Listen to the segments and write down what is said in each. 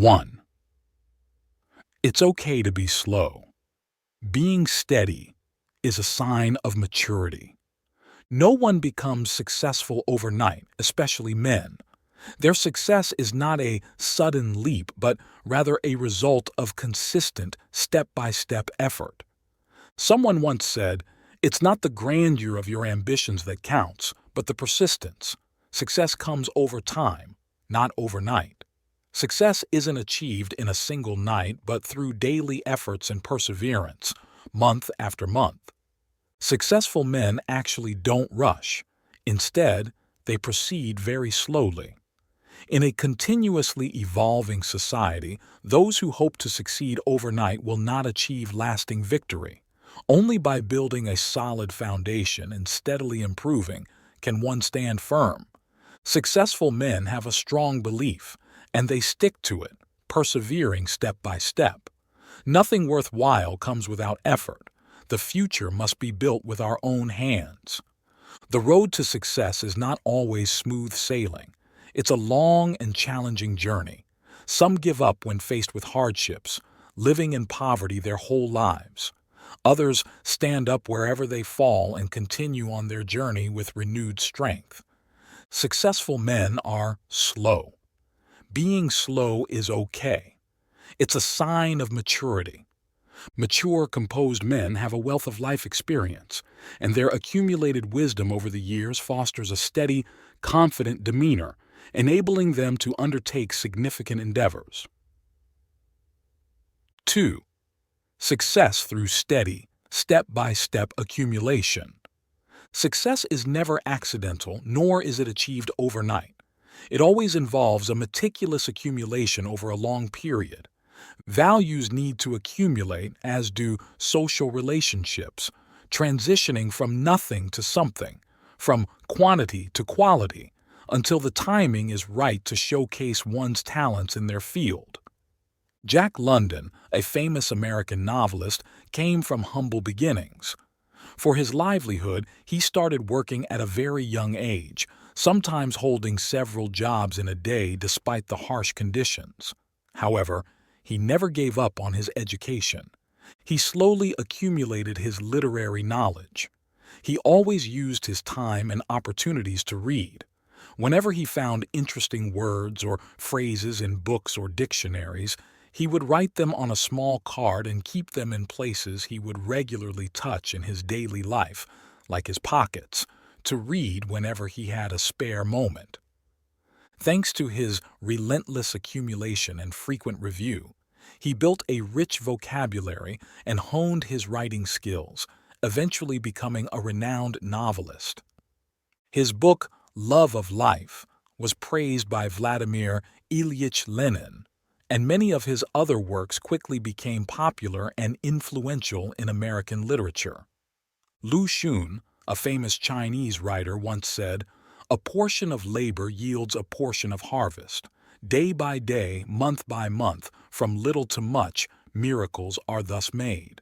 1. It's okay to be slow. Being steady is a sign of maturity. No one becomes successful overnight, especially men. Their success is not a sudden leap, but rather a result of consistent, step-by-step effort. Someone once said, "It's not the grandeur of your ambitions that counts, but the persistence. Success comes over time, not overnight." Success isn't achieved in a single night, but through daily efforts and perseverance, month after month. Successful men actually don't rush. Instead, they proceed very slowly. In a continuously evolving society, those who hope to succeed overnight will not achieve lasting victory. Only by building a solid foundation and steadily improving can one stand firm. Successful men have a strong belief, and they stick to it, persevering step by step. Nothing worthwhile comes without effort. The future must be built with our own hands. The road to success is not always smooth sailing. It's a long and challenging journey. Some give up when faced with hardships, living in poverty their whole lives. Others stand up wherever they fall and continue on their journey with renewed strength. Successful men are slow. Being slow is okay. It's a sign of maturity. Mature, composed men have a wealth of life experience, and their accumulated wisdom over the years fosters a steady, confident demeanor, enabling them to undertake significant endeavors. 2. Success through steady, step-by-step accumulation. Success is never accidental, nor is it achieved overnight. It always involves a meticulous accumulation over a long period. Values need to accumulate, as do social relationships, transitioning from nothing to something, from quantity to quality, until the timing is right to showcase one's talents in their field. Jack London, a famous American novelist, came from humble beginnings. For his livelihood, he started working at a very young age, sometimes holding several jobs in a day despite the harsh conditions. However, he never gave up on his education. He slowly accumulated his literary knowledge. He always used his time and opportunities to read. Whenever he found interesting words or phrases in books or dictionaries, he would write them on a small card and keep them in places he would regularly touch in his daily life, like his pockets, to read whenever he had a spare moment. Thanks to his relentless accumulation and frequent review, he built a rich vocabulary and honed his writing skills, eventually becoming a renowned novelist. His book, Love of Life, was praised by Vladimir Ilyich Lenin, and many of his other works quickly became popular and influential in American literature. Lu Xun, a famous Chinese writer, once said, "A portion of labor yields a portion of harvest. Day by day, month by month, from little to much, miracles are thus made."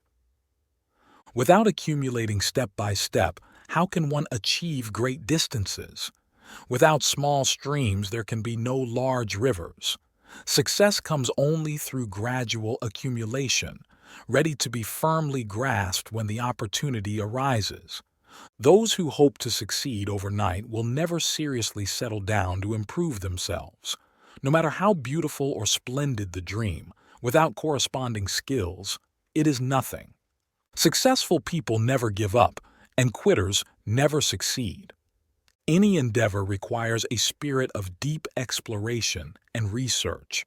Without accumulating step by step, how can one achieve great distances? Without small streams, there can be no large rivers. Success comes only through gradual accumulation, ready to be firmly grasped when the opportunity arises. Those who hope to succeed overnight will never seriously settle down to improve themselves. No matter how beautiful or splendid the dream, without corresponding skills, it is nothing. Successful people never give up, and quitters never succeed. Any endeavor requires a spirit of deep exploration and research.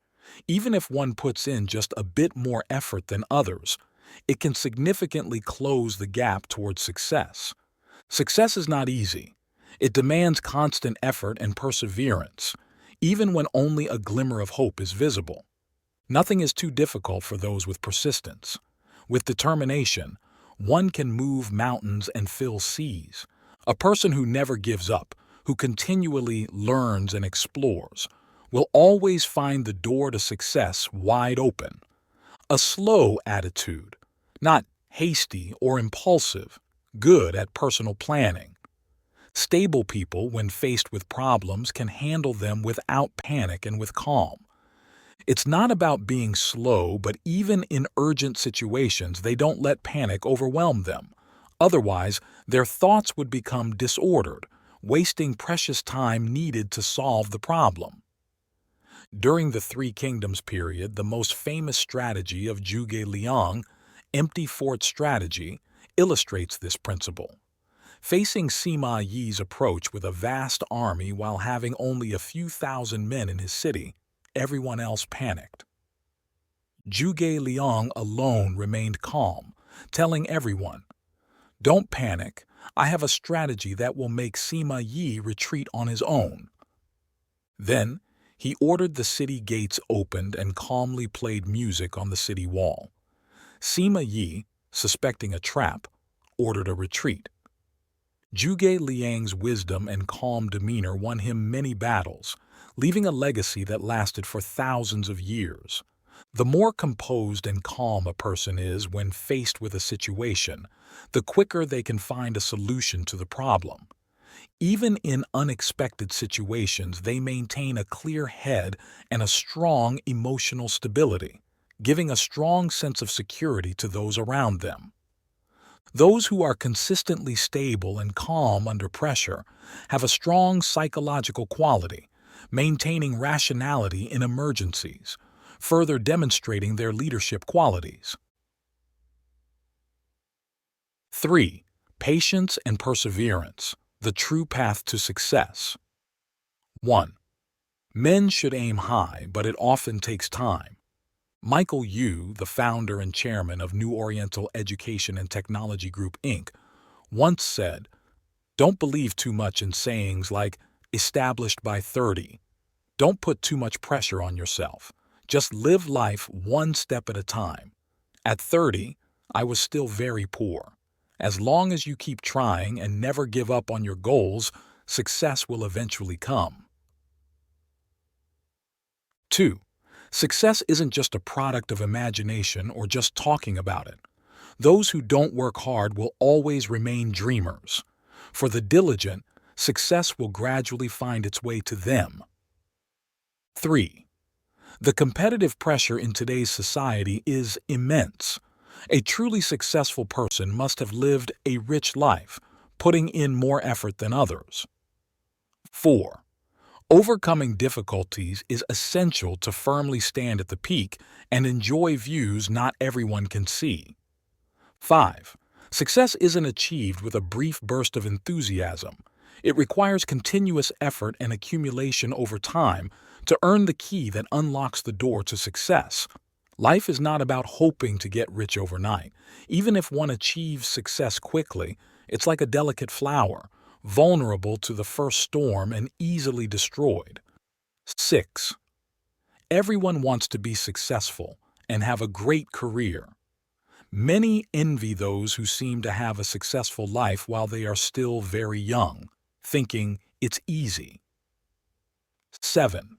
Even if one puts in just a bit more effort than others, it can significantly close the gap towards success. Success is not easy. It demands constant effort and perseverance, even when only a glimmer of hope is visible. Nothing is too difficult for those with persistence. With determination, one can move mountains and fill seas. A person who never gives up, who continually learns and explores, will always find the door to success wide open. A slow attitude, not hasty or impulsive, good at personal planning. Stable people, when faced with problems, can handle them without panic and with calm. It's not about being slow, but even in urgent situations, they don't let panic overwhelm them. Otherwise, their thoughts would become disordered, wasting precious time needed to solve the problem. During the Three Kingdoms period, the most famous strategy of Zhuge Liang, empty fort strategy, illustrates this principle. Facing Sima Yi's approach with a vast army while having only a few thousand men in his city, everyone else panicked. Zhuge Liang alone remained calm, telling everyone, "Don't panic, I have a strategy that will make Sima Yi retreat on his own." Then, he ordered the city gates opened and calmly played music on the city wall. Sima Yi, suspecting a trap, ordered a retreat. Zhuge Liang's wisdom and calm demeanor won him many battles, leaving a legacy that lasted for thousands of years. The more composed and calm a person is when faced with a situation, the quicker they can find a solution to the problem. Even in unexpected situations, they maintain a clear head and a strong emotional stability, giving a strong sense of security to those around them. Those who are consistently stable and calm under pressure have a strong psychological quality, maintaining rationality in emergencies, further demonstrating their leadership qualities. 3. Patience and perseverance, the true path to success. 1. Men should aim high, but it often takes time. Michael Yu, the founder and chairman of New Oriental Education and Technology Group, Inc., once said, "Don't believe too much in sayings like, 'established by 30. Don't put too much pressure on yourself. Just live life one step at a time. At 30, I was still very poor. As long as you keep trying and never give up on your goals, success will eventually come." 2. Success isn't just a product of imagination or just talking about it. Those who don't work hard will always remain dreamers. For the diligent, success will gradually find its way to them. 3. The competitive pressure in today's society is immense. A truly successful person must have lived a rich life, putting in more effort than others. 4. Overcoming difficulties is essential to firmly stand at the peak and enjoy views not everyone can see. 5. Success isn't achieved with a brief burst of enthusiasm. It requires continuous effort and accumulation over time to earn the key that unlocks the door to success. Life is not about hoping to get rich overnight. Even if one achieves success quickly, it's like a delicate flower, vulnerable to the first storm and easily destroyed. 6. Everyone wants to be successful and have a great career. Many envy those who seem to have a successful life while they are still very young, thinking it's easy. 7.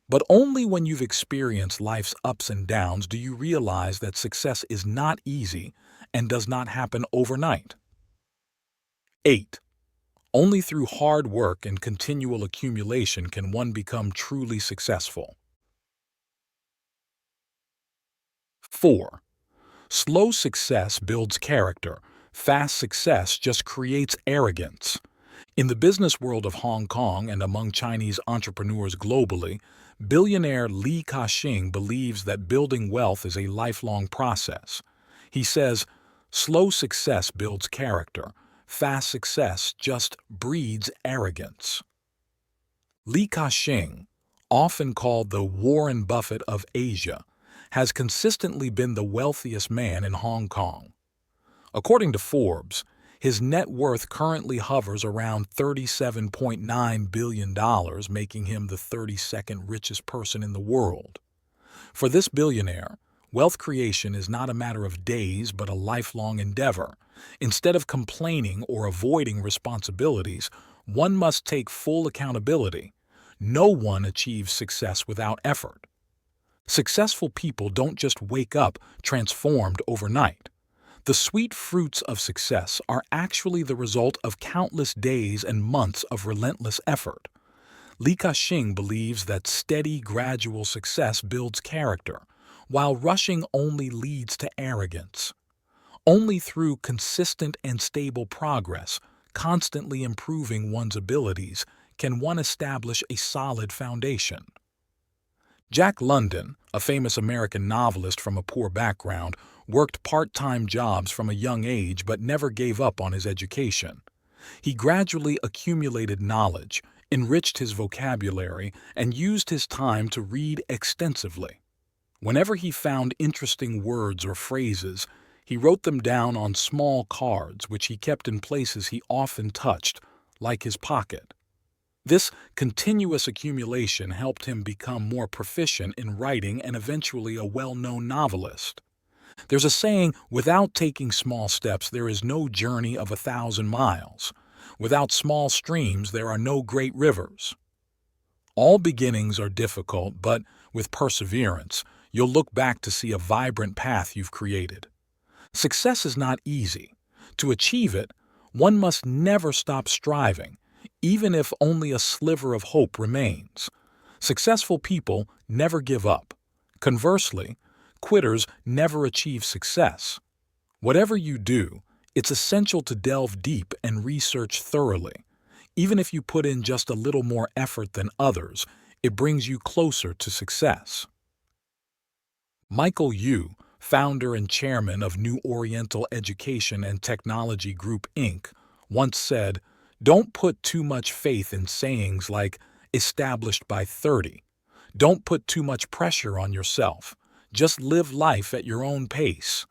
But only when you've experienced life's ups and downs do you realize that success is not easy and does not happen overnight. 8. Only through hard work and continual accumulation can one become truly successful. 4. Slow success builds character. Fast success just creates arrogance. In the business world of Hong Kong and among Chinese entrepreneurs globally, billionaire Li Ka-shing believes that building wealth is a lifelong process. He says, "Slow success builds character. Fast success just breeds arrogance." Li Ka-shing, often called the Warren Buffett of Asia, has consistently been the wealthiest man in Hong Kong. According to Forbes, his net worth currently hovers around $37.9 billion, making him the 32nd richest person in the world. For this billionaire, wealth creation is not a matter of days but a lifelong endeavor. Instead of complaining or avoiding responsibilities, one must take full accountability. No one achieves success without effort. Successful people don't just wake up transformed overnight. The sweet fruits of success are actually the result of countless days and months of relentless effort. Li Ka-shing believes that steady, gradual success builds character, while rushing only leads to arrogance. Only through consistent and stable progress, constantly improving one's abilities, can one establish a solid foundation. Jack London, a famous American novelist from a poor background, worked part-time jobs from a young age but never gave up on his education. He gradually accumulated knowledge, enriched his vocabulary, and used his time to read extensively. Whenever he found interesting words or phrases, he wrote them down on small cards which he kept in places he often touched, like his pocket. This continuous accumulation helped him become more proficient in writing and eventually a well-known novelist. There's a saying, without taking small steps, there is no journey of 1,000 miles. Without small streams, there are no great rivers. All beginnings are difficult, but with perseverance, you'll look back to see a vibrant path you've created. Success is not easy. To achieve it, one must never stop striving, even if only a sliver of hope remains. Successful people never give up. Conversely, quitters never achieve success. Whatever you do, it's essential to delve deep and research thoroughly. Even if you put in just a little more effort than others, it brings you closer to success. Michael Yu, founder and chairman of New Oriental Education and Technology Group, Inc., once said, "Don't put too much faith in sayings like, 'established by 30'. Don't put too much pressure on yourself. Just live life at your own pace.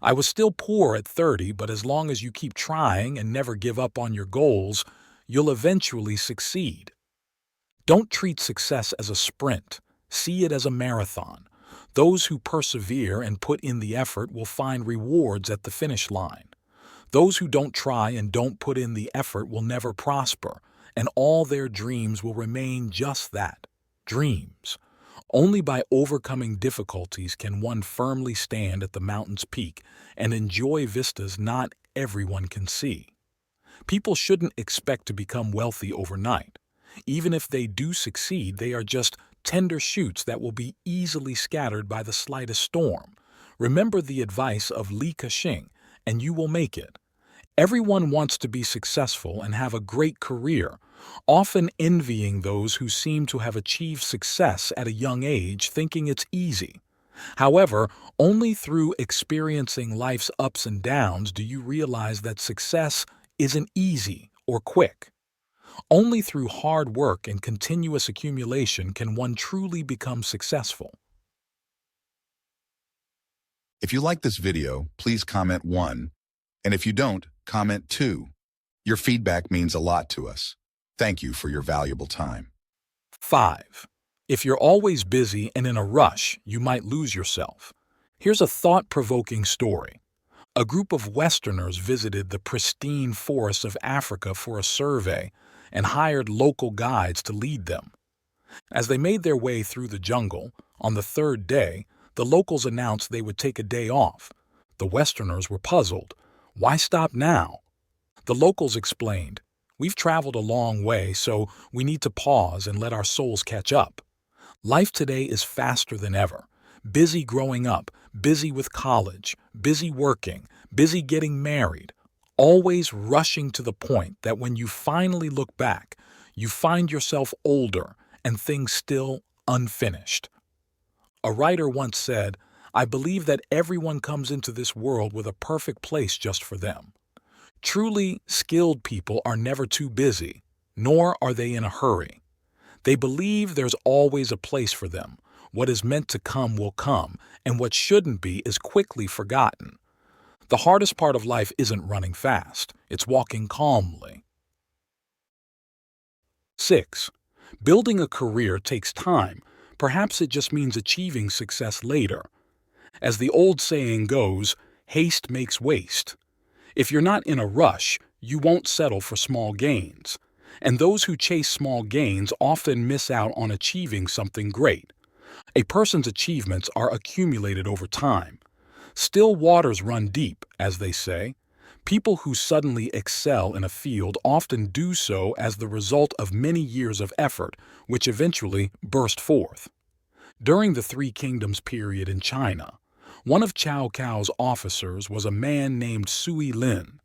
I was still poor at 30, but as long as you keep trying and never give up on your goals, you'll eventually succeed." Don't treat success as a sprint. See it as a marathon. Those who persevere and put in the effort will find rewards at the finish line. Those who don't try and don't put in the effort will never prosper, and all their dreams will remain just that, dreams. Only by overcoming difficulties can one firmly stand at the mountain's peak and enjoy vistas not everyone can see. People shouldn't expect to become wealthy overnight. Even if they do succeed, they are just tender shoots that will be easily scattered by the slightest storm. Remember the advice of Li Ka-shing, and you will make it. Everyone wants to be successful and have a great career, often envying those who seem to have achieved success at a young age, thinking it's easy. However, only through experiencing life's ups and downs do you realize that success isn't easy or quick. Only through hard work and continuous accumulation can one truly become successful. If you like this video, please comment 1. And if you don't, comment 2. Your feedback means a lot to us. Thank you for your valuable time. 5. If you're always busy and in a rush, you might lose yourself. Here's a thought-provoking story. A group of Westerners visited the pristine forests of Africa for a survey and hired local guides to lead them. As they made their way through the jungle, on the third day, the locals announced they would take a day off. The Westerners were puzzled. Why stop now? The locals explained, "We've traveled a long way, so we need to pause and let our souls catch up. Life today is faster than ever. Busy growing up, busy with college, busy working, busy getting married, always rushing to the point that when you finally look back, you find yourself older and things still unfinished." A writer once said, "I believe that everyone comes into this world with a perfect place just for them." Truly skilled people are never too busy, nor are they in a hurry. They believe there's always a place for them. What is meant to come will come, and what shouldn't be is quickly forgotten. The hardest part of life isn't running fast, it's walking calmly. 6. Building a career takes time. Perhaps it just means achieving success later. As the old saying goes, haste makes waste. If you're not in a rush, you won't settle for small gains. And those who chase small gains often miss out on achieving something great. A person's achievements are accumulated over time. Still waters run deep, as they say. People who suddenly excel in a field often do so as the result of many years of effort, which eventually burst forth. During the Three Kingdoms period in China, one of Cao Cao's officers was a man named Sui Lin.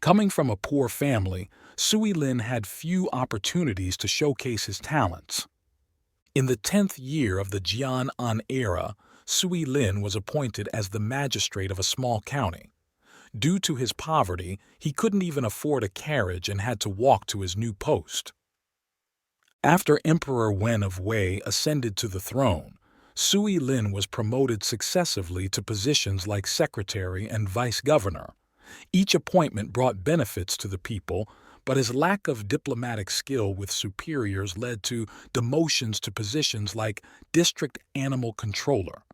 Coming from a poor family, Sui Lin had few opportunities to showcase his talents. In the 10th year of the Jian An era, Sui Lin was appointed as the magistrate of a small county. Due to his poverty, he couldn't even afford a carriage and had to walk to his new post. After Emperor Wen of Wei ascended to the throne, Sui Lin was promoted successively to positions like secretary and vice-governor. Each appointment brought benefits to the people, but his lack of diplomatic skill with superiors led to demotions to positions like district animal controller.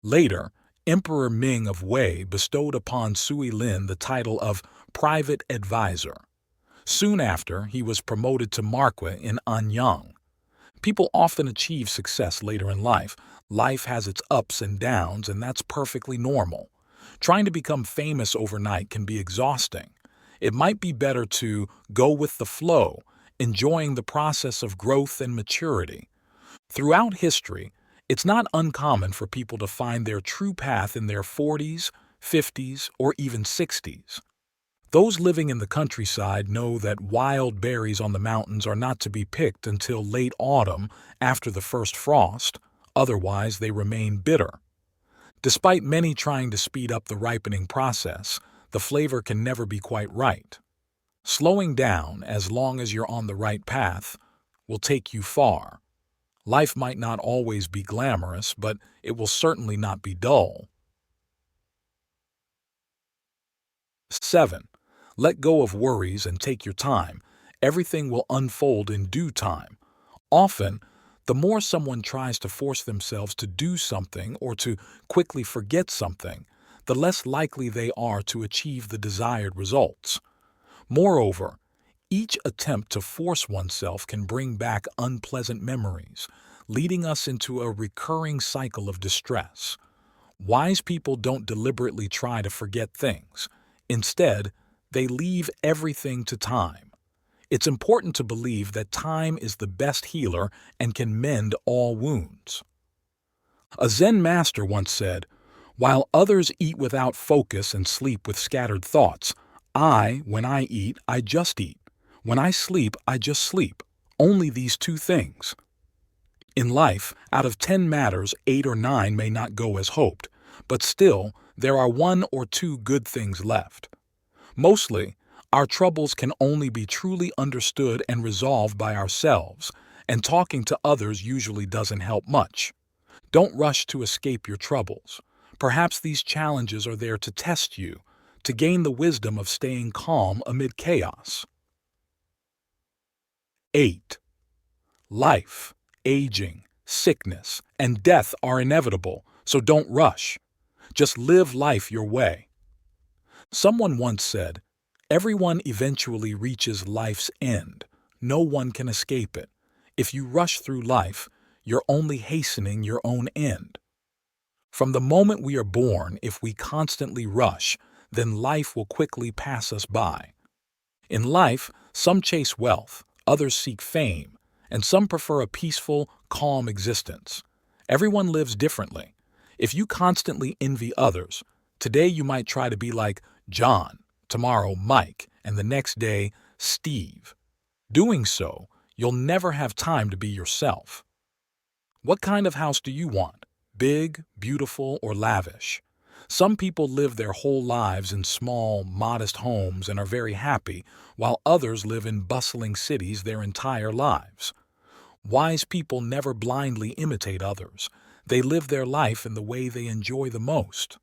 Later, Emperor Ming of Wei bestowed upon Sui Lin the title of private advisor. Soon after, he was promoted to marquis in Anyang. People often achieve success later in life. Life has its ups and downs, and that's perfectly normal. Trying to become famous overnight can be exhausting. It might be better to go with the flow, enjoying the process of growth and maturity. Throughout history, it's not uncommon for people to find their true path in their 40s, 50s, or even 60s. Those living in the countryside know that wild berries on the mountains are not to be picked until late autumn after the first frost, otherwise they remain bitter. Despite many trying to speed up the ripening process, the flavor can never be quite right. Slowing down, as long as you're on the right path, will take you far. Life might not always be glamorous, but it will certainly not be dull. 7. Let go of worries and take your time. Everything will unfold in due time. Often, the more someone tries to force themselves to do something or to quickly forget something, the less likely they are to achieve the desired results. Moreover, each attempt to force oneself can bring back unpleasant memories, leading us into a recurring cycle of distress. Wise people don't deliberately try to forget things. Instead, they leave everything to time. It's important to believe that time is the best healer and can mend all wounds. A Zen master once said, "While others eat without focus and sleep with scattered thoughts, when I eat, I just eat. When I sleep, I just sleep. Only these two things." In life, out of 10 matters, 8 or 9 may not go as hoped, but still, there are 1 or 2 good things left. Mostly, our troubles can only be truly understood and resolved by ourselves, and talking to others usually doesn't help much. Don't rush to escape your troubles. Perhaps these challenges are there to test you, to gain the wisdom of staying calm amid chaos. 8. Life, aging, sickness, and death are inevitable, so don't rush. Just live life your way. Someone once said, "Everyone eventually reaches life's end. No one can escape it. If you rush through life, you're only hastening your own end." From the moment we are born, if we constantly rush, then life will quickly pass us by. In life, some chase wealth, others seek fame, and some prefer a peaceful, calm existence. Everyone lives differently. If you constantly envy others, today you might try to be like John, tomorrow Mike, and the next day Steve. Doing so, you'll never have time to be yourself. What kind of house do you want? Big, beautiful, or lavish? Some people live their whole lives in small, modest homes and are very happy, while others live in bustling cities their entire lives. Wise people never blindly imitate others. They live their life in the way they enjoy the most.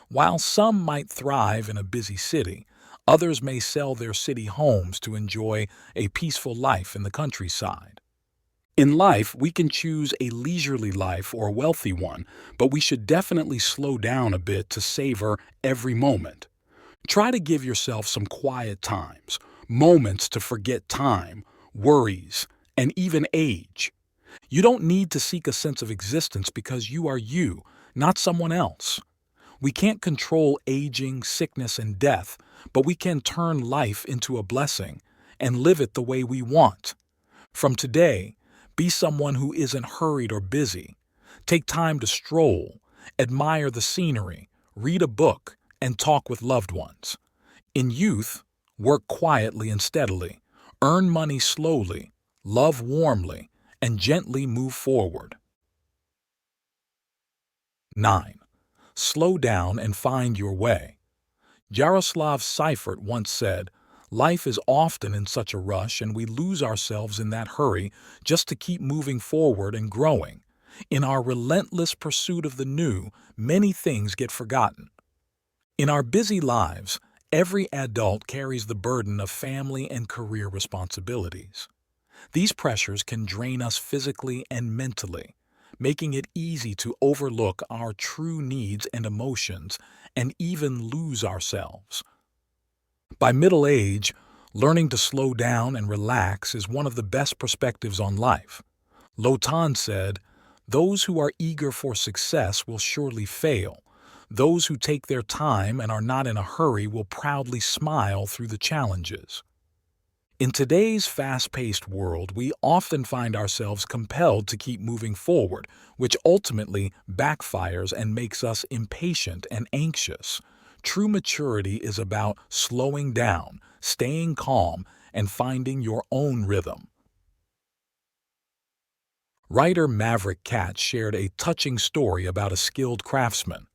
While some might thrive in a busy city, others may sell their city homes to enjoy a peaceful life in the countryside. In life, we can choose a leisurely life or a wealthy one, but we should definitely slow down a bit to savor every moment. Try to give yourself some quiet times, moments to forget time, worries, and even age. You don't need to seek a sense of existence because you are you, not someone else. We can't control aging, sickness, and death, but we can turn life into a blessing and live it the way we want. From today, be someone who isn't hurried or busy. Take time to stroll, admire the scenery, read a book, and talk with loved ones. In youth, work quietly and steadily, earn money slowly, love warmly, and gently move forward. 9. Slow down and find your way. Jaroslav Seifert once said, "Life is often in such a rush and we lose ourselves in that hurry just to keep moving forward and growing. In our relentless pursuit of the new, many things get forgotten." In our busy lives, every adult carries the burden of family and career responsibilities. These pressures can drain us physically and mentally, making it easy to overlook our true needs and emotions and even lose ourselves. By middle age, learning to slow down and relax is one of the best perspectives on life. Lotan said, "Those who are eager for success will surely fail. Those who take their time and are not in a hurry will proudly smile through the challenges." In today's fast-paced world, we often find ourselves compelled to keep moving forward, which ultimately backfires and makes us impatient and anxious. True maturity is about slowing down, staying calm, and finding your own rhythm. Writer Maverick Katz shared a touching story about a skilled craftsman.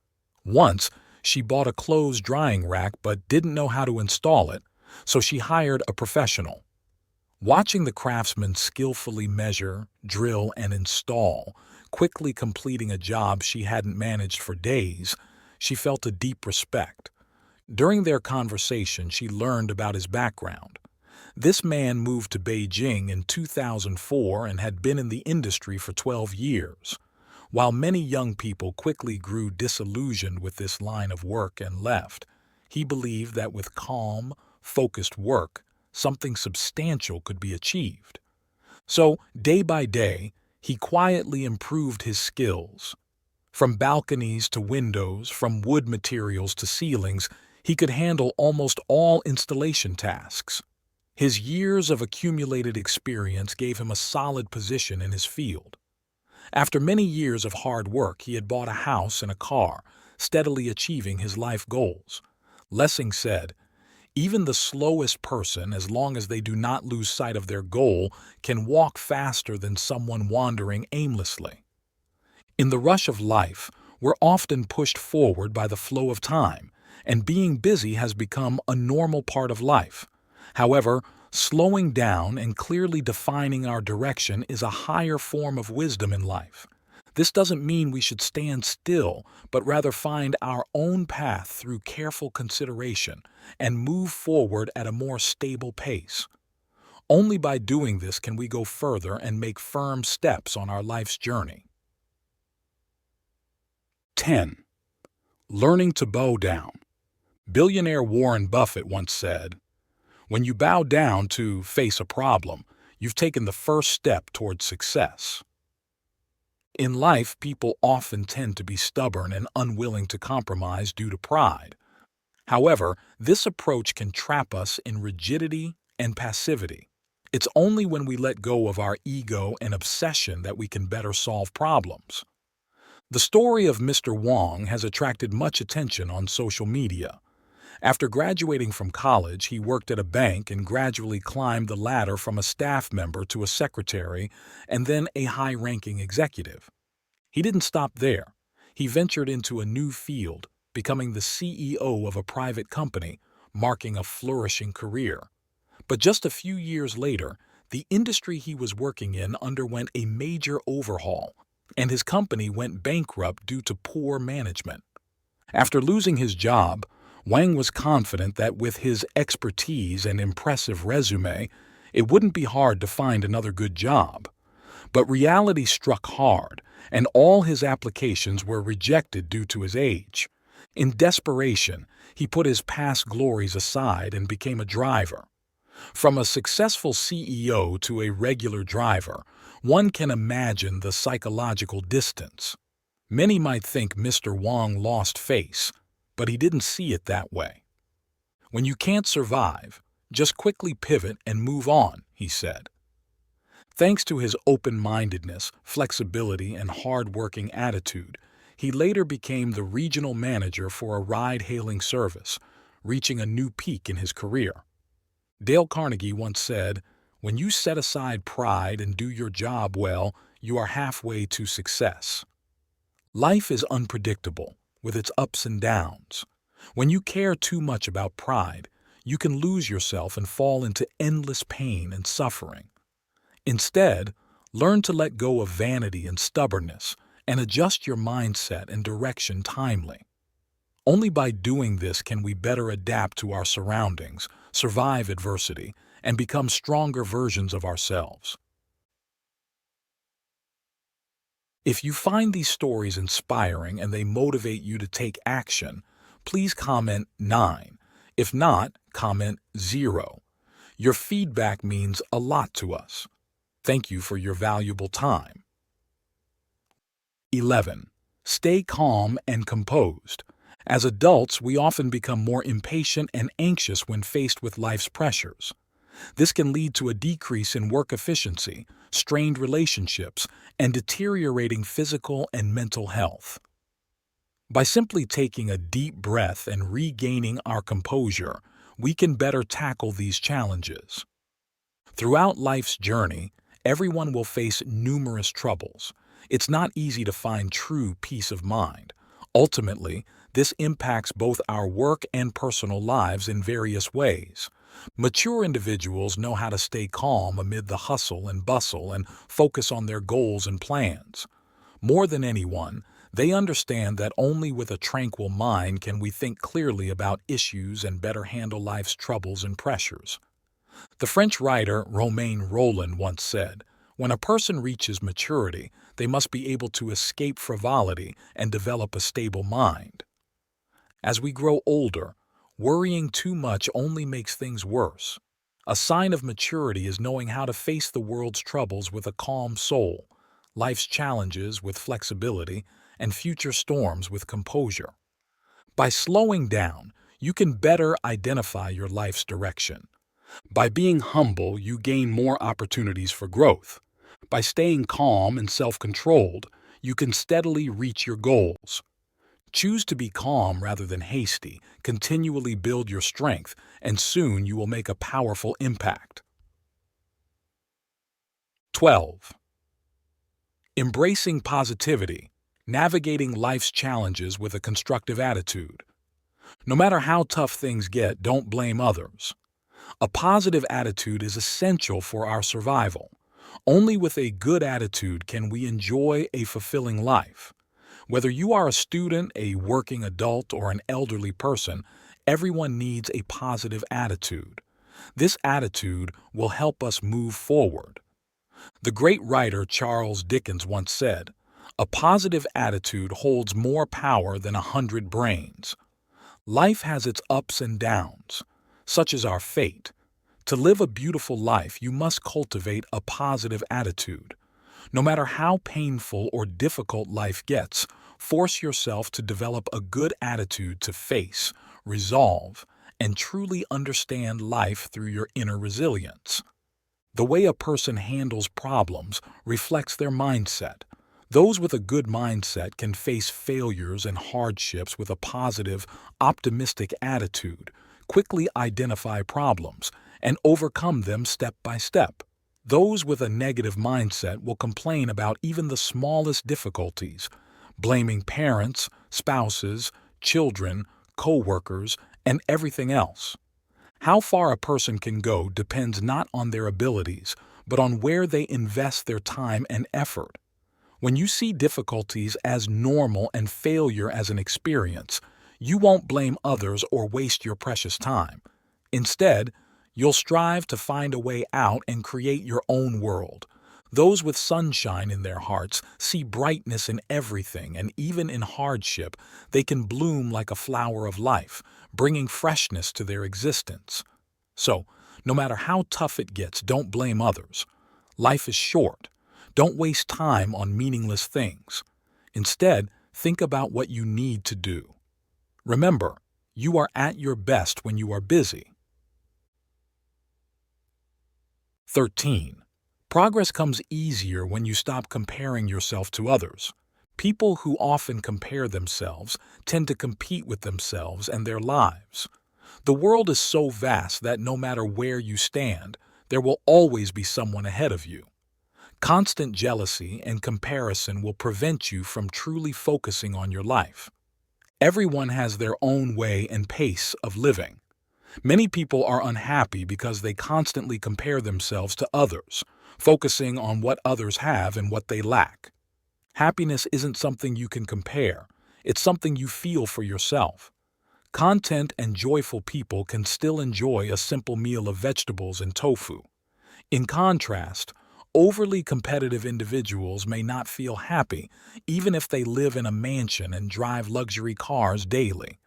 Once, she bought a clothes drying rack but didn't know how to install it, so she hired a professional. Watching the craftsman skillfully measure, drill, and install, quickly completing a job she hadn't managed for days, she felt a deep respect. During their conversation, she learned about his background. This man moved to Beijing in 2004 and had been in the industry for 12 years. While many young people quickly grew disillusioned with this line of work and left, he believed that with calm, focused work, something substantial could be achieved. So, day by day, he quietly improved his skills. From balconies to windows, from wood materials to ceilings, he could handle almost all installation tasks. His years of accumulated experience gave him a solid position in his field. After many years of hard work, he had bought a house and a car, steadily achieving his life goals. Lessing said, "Even the slowest person, as long as they do not lose sight of their goal, can walk faster than someone wandering aimlessly." In the rush of life, we're often pushed forward by the flow of time, and being busy has become a normal part of life. However, slowing down and clearly defining our direction is a higher form of wisdom in life. This doesn't mean we should stand still, but rather find our own path through careful consideration and move forward at a more stable pace. Only by doing this can we go further and make firm steps on our life's journey. 10. Learning to bow down. Billionaire Warren Buffett once said, "When you bow down to face a problem, you've taken the first step toward success." In life, people often tend to be stubborn and unwilling to compromise due to pride. However, this approach can trap us in rigidity and passivity. It's only when we let go of our ego and obsession that we can better solve problems. The story of Mr. Wong has attracted much attention on social media. After graduating from college, he worked at a bank and gradually climbed the ladder from a staff member to a secretary and then a high-ranking executive. He didn't stop there. He ventured into a new field, becoming the CEO of a private company, marking a flourishing career. But just a few years later, the industry he was working in underwent a major overhaul, and his company went bankrupt due to poor management. After losing his job, Wang was confident that with his expertise and impressive resume, it wouldn't be hard to find another good job. But reality struck hard, and all his applications were rejected due to his age. In desperation, he put his past glories aside and became a driver. From a successful CEO to a regular driver, one can imagine the psychological distance. Many might think Mr. Wong lost face, but he didn't see it that way. When you can't survive, just quickly pivot and move on, he said. Thanks to his open-mindedness, flexibility, and hard-working attitude, he later became the regional manager for a ride-hailing service, reaching a new peak in his career. Dale Carnegie once said, "When you set aside pride and do your job well, you are halfway to success." Life is unpredictable, with its ups and downs. When you care too much about pride, you can lose yourself and fall into endless pain and suffering. Instead, learn to let go of vanity and stubbornness and adjust your mindset and direction timely. Only by doing this can we better adapt to our surroundings, survive adversity, and become stronger versions of ourselves. If you find these stories inspiring and they motivate you to take action, please comment 9. If not, comment 0. Your feedback means a lot to us. Thank you for your valuable time. 11. Stay calm and composed. As adults, we often become more impatient and anxious when faced with life's pressures. This can lead to a decrease in work efficiency, strained relationships, and deteriorating physical and mental health. By simply taking a deep breath and regaining our composure, we can better tackle these challenges. Throughout life's journey, everyone will face numerous troubles. It's not easy to find true peace of mind. Ultimately, this impacts both our work and personal lives in various ways. Mature individuals know how to stay calm amid the hustle and bustle and focus on their goals and plans. More than anyone, they understand that only with a tranquil mind can we think clearly about issues and better handle life's troubles and pressures. The French writer Romain Rolland once said, "When a person reaches maturity, they must be able to escape frivolity and develop a stable mind." As we grow older, worrying too much only makes things worse. A sign of maturity is knowing how to face the world's troubles with a calm soul, life's challenges with flexibility, and future storms with composure. By slowing down, you can better identify your life's direction. By being humble, you gain more opportunities for growth. By staying calm and self-controlled, you can steadily reach your goals. Choose to be calm rather than hasty, continually build your strength, and soon you will make a powerful impact. 12. Embracing positivity, navigating life's challenges with a constructive attitude. No matter how tough things get, don't blame others. A positive attitude is essential for our survival. Only with a good attitude can we enjoy a fulfilling life. Whether you are a student, a working adult, or an elderly person, everyone needs a positive attitude. This attitude will help us move forward. The great writer Charles Dickens once said, "A positive attitude holds more power than 100 brains." Life has its ups and downs. Such is our fate. To live a beautiful life, you must cultivate a positive attitude. No matter how painful or difficult life gets, force yourself to develop a good attitude to face, resolve, and truly understand life through your inner resilience. The way a person handles problems reflects their mindset. Those with a good mindset can face failures and hardships with a positive, optimistic attitude, quickly identify problems, and overcome them step by step. Those with a negative mindset will complain about even the smallest difficulties, blaming parents, spouses, children, co-workers, and everything else. How far a person can go depends not on their abilities, but on where they invest their time and effort. When you see difficulties as normal and failure as an experience, you won't blame others or waste your precious time. Instead, you'll strive to find a way out and create your own world. Those with sunshine in their hearts see brightness in everything, and even in hardship, they can bloom like a flower of life, bringing freshness to their existence. So, no matter how tough it gets, don't blame others. Life is short. Don't waste time on meaningless things. Instead, think about what you need to do. Remember, You are at your best when you are busy. 13. Progress comes easier when you stop comparing yourself to others. People who often compare themselves tend to compete with themselves and their lives. The world is so vast that no matter where you stand, there will always be someone ahead of you. Constant jealousy and comparison will prevent you from truly focusing on your life. Everyone has their own way and pace of living. Many people are unhappy because they constantly compare themselves to others, focusing on what others have and what they lack. Happiness isn't something you can compare, it's something you feel for yourself. Content and joyful people can still enjoy a simple meal of vegetables and tofu. In contrast, overly competitive individuals may not feel happy even if they live in a mansion and drive luxury cars daily.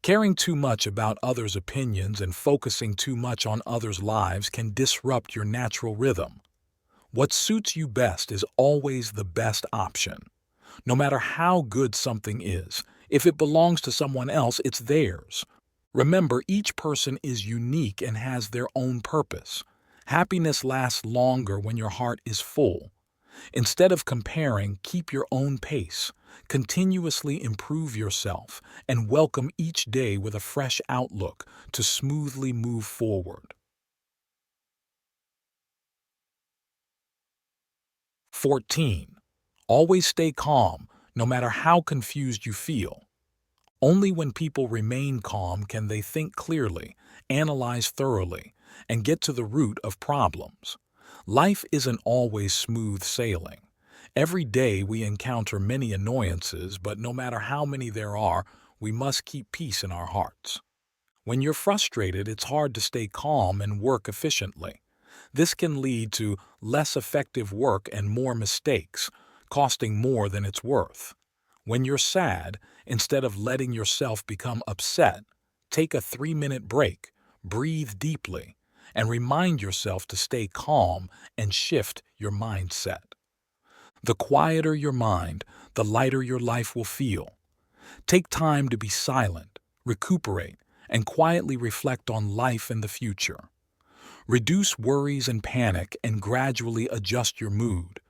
Caring too much about others' opinions and focusing too much on others' lives can disrupt your natural rhythm. What suits you best is always the best option. No matter how good something is, if it belongs to someone else, it's theirs. Remember, each person is unique and has their own purpose. Happiness lasts longer when your heart is full. Instead of comparing, keep your own pace. Continuously improve yourself and welcome each day with a fresh outlook to smoothly move forward. 14. Always stay calm, no matter how confused you feel. Only when people remain calm can they think clearly, analyze thoroughly, and get to the root of problems. Life isn't always smooth sailing. Every day we encounter many annoyances, but no matter how many there are, we must keep peace in our hearts. When you're frustrated, it's hard to stay calm and work efficiently. This can lead to less effective work and more mistakes, costing more than it's worth. When you're sad, instead of letting yourself become upset, take a 3-minute break, breathe deeply, and remind yourself to stay calm and shift your mindset. The quieter your mind, the lighter your life will feel. Take time to be silent, recuperate, and quietly reflect on life and the future. Reduce worries and panic and gradually adjust your mood.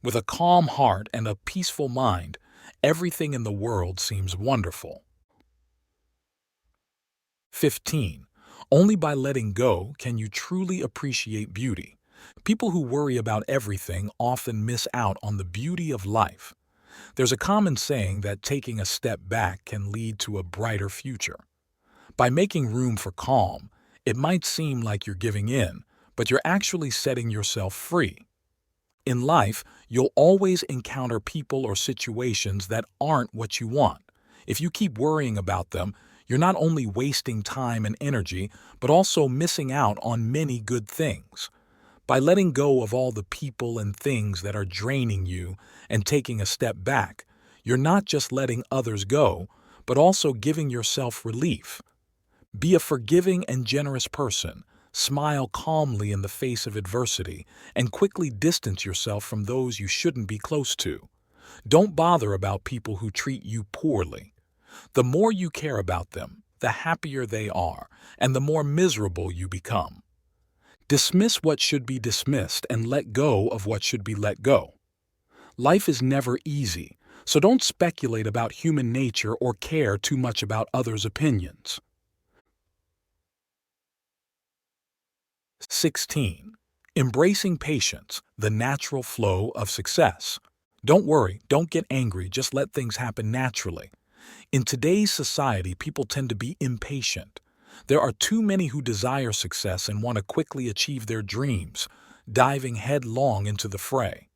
With a calm heart and a peaceful mind, everything in the world seems wonderful. 15. Only by letting go can you truly appreciate beauty. People who worry about everything often miss out on the beauty of life. There's a common saying that taking a step back can lead to a brighter future. By making room for calm, it might seem like you're giving in, but you're actually setting yourself free. In life, you'll always encounter people or situations that aren't what you want. If you keep worrying about them, you're not only wasting time and energy, but also missing out on many good things. By letting go of all the people and things that are draining you and taking a step back, you're not just letting others go, but also giving yourself relief. Be a forgiving and generous person. Smile calmly in the face of adversity and quickly distance yourself from those you shouldn't be close to. Don't bother about people who treat you poorly. The more you care about them, the happier they are, and the more miserable you become. Dismiss what should be dismissed and let go of what should be let go. Life is never easy, so don't speculate about human nature or care too much about others' opinions. 16. Embracing patience, the natural flow of success. Don't worry, don't get angry, just let things happen naturally. In today's society, people tend to be impatient. There are too many who desire success and want to quickly achieve their dreams, diving headlong into the fray.